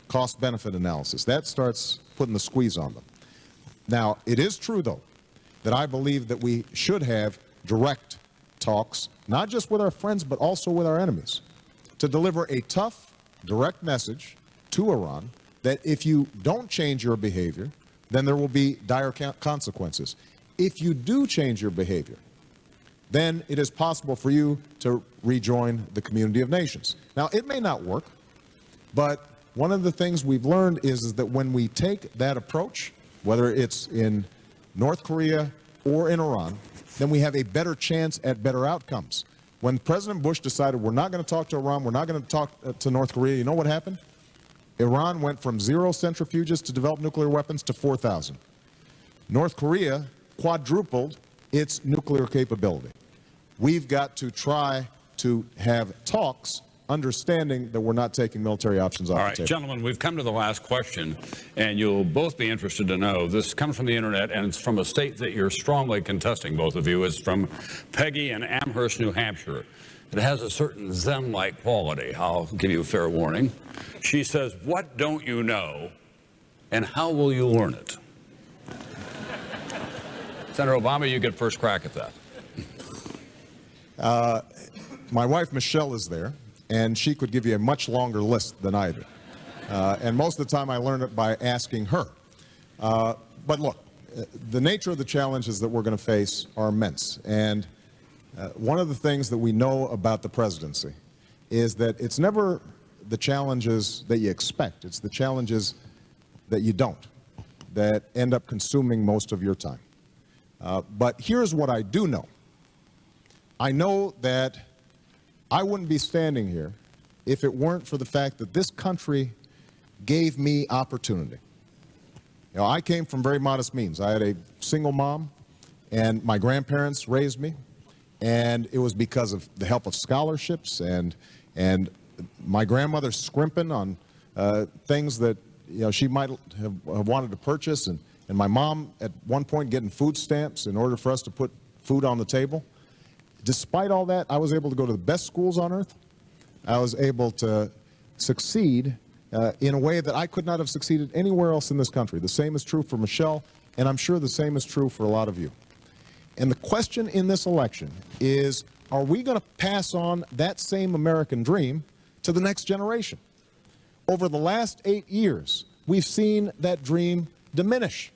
cost-benefit analysis. That starts putting the squeeze on them. Now, it is true, though, that I believe that we should have direct talks, not just with our friends, but also with our enemies, to deliver a tough, direct message to Iran that if you don't change your behavior, then there will be dire consequences. If you do change your behavior, then it is possible for you to rejoin the community of nations. Now, it may not work, but one of the things we've learned is that when we take that approach, whether it's in North Korea or in Iran, then we have a better chance at better outcomes. When President Bush decided we're not going to talk to Iran, we're not going to talk to North Korea, you know what happened? Iran went from 0 centrifuges to develop nuclear weapons to 4,000. North Korea quadrupled its nuclear capability. We've got to try to have talks, understanding that we're not taking military options off the table. All right, gentlemen, we've come to the last question, and you'll both be interested to know. This comes from the internet, and it's from a state that you're strongly contesting, both of you. It's from Peggy in Amherst, New Hampshire. It has a certain Zen-like quality. I'll give you a fair warning. She says, "What don't you know, and how will you learn it?" Senator Obama, you get first crack at that. My wife, Michelle, is there, and she could give you a much longer list than I do. And most of the time I learn it by asking her. But look, the nature of the challenges that we're going to face are immense. And one of the things that we know about the presidency is that it's never the challenges that you expect. It's the challenges that you don't that end up consuming most of your time. But here's what I do know. I know that I wouldn't be standing here if it weren't for the fact that this country gave me opportunity. You know, I came from very modest means. I had a single mom, and my grandparents raised me, and it was because of the help of scholarships and my grandmother scrimping on things that she might have wanted to purchase, and my mom at one point getting food stamps in order for us to put food on the table. Despite all that, I was able to go to the best schools on earth. I was able to succeed in a way that I could not have succeeded anywhere else in this country. The same is true for Michelle, and I'm sure the same is true for a lot of you. And the question in this election is, are we going to pass on that same American dream to the next generation? Over the last 8 years, we've seen that dream diminish.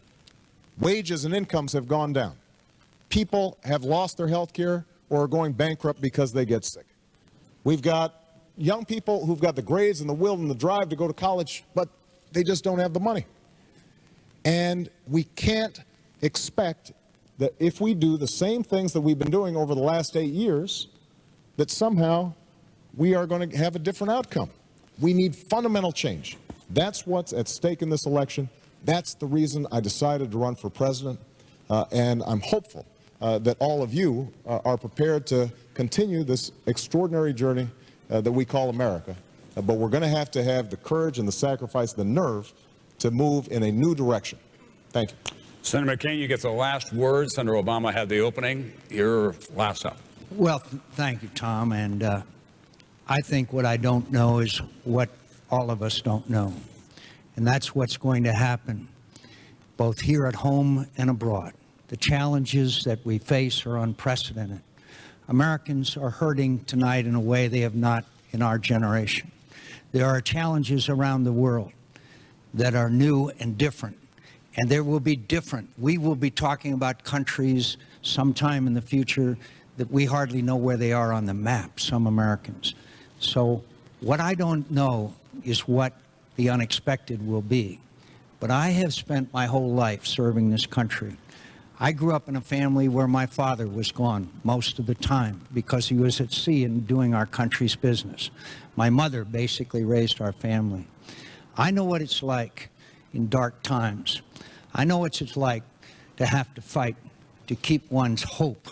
Wages and incomes have gone down. People have lost their health care or are going bankrupt because they get sick. We've got young people who've got the grades and the will and the drive to go to college, but they just don't have the money. And we can't expect that if we do the same things that we've been doing over the last 8 years, that somehow we are going to have a different outcome. We need fundamental change. That's what's at stake in this election. That's the reason I decided to run for president, and I'm hopeful that all of you are prepared to continue this extraordinary journey that we call America. But we're going to have the courage and the sacrifice, the nerve to move in a new direction. Thank you. Senator McCain, you get the last word. Senator Obama had the opening. You're last up. Well, thank you, Tom. And I think what I don't know is what all of us don't know. And that's what's going to happen both here at home and abroad. The challenges that we face are unprecedented. Americans are hurting tonight in a way they have not in our generation. There are challenges around the world that are new and different, and there will be different. We will be talking about countries sometime in the future that we hardly know where they are on the map, some Americans. So what I don't know is what the unexpected will be. But I have spent my whole life serving this country. I grew up in a family where my father was gone most of the time because he was at sea and doing our country's business. My mother basically raised our family. I know what it's like in dark times. I know what it's like to have to fight to keep one's hope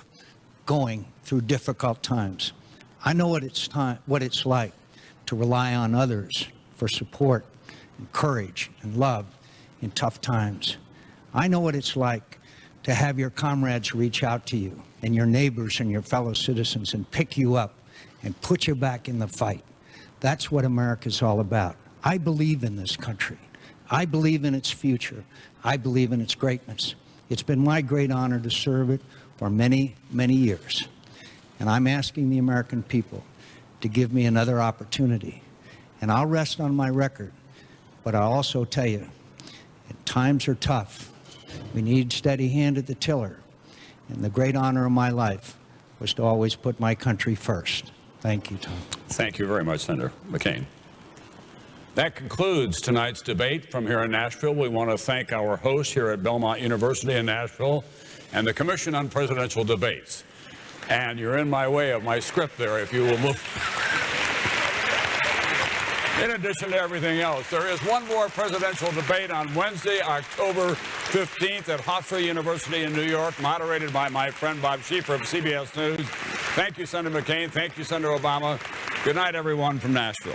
going through difficult times. I know what it's like to rely on others for support and courage and love in tough times. I know what it's like to have your comrades reach out to you and your neighbors and your fellow citizens and pick you up and put you back in the fight. That's what America's all about. I believe in this country. I believe in its future. I believe in its greatness. It's been my great honor to serve it for many, many years. And I'm asking the American people to give me another opportunity. And I'll rest on my record, but I'll also tell you, times are tough. We need steady hand at the tiller. And the great honor of my life was to always put my country first. Thank you, Tom. Thank you very much, Senator McCain. That concludes tonight's debate from here in Nashville. We want to thank our hosts here at Belmont University in Nashville and the Commission on Presidential Debates. And you're in my way of my script there, if you will move. In addition to everything else, there is one more presidential debate on Wednesday, October 15th at Hofstra University in New York, moderated by my friend Bob Schieffer of CBS News. Thank you, Senator McCain. Thank you, Senator Obama. Good night, everyone from Nashville.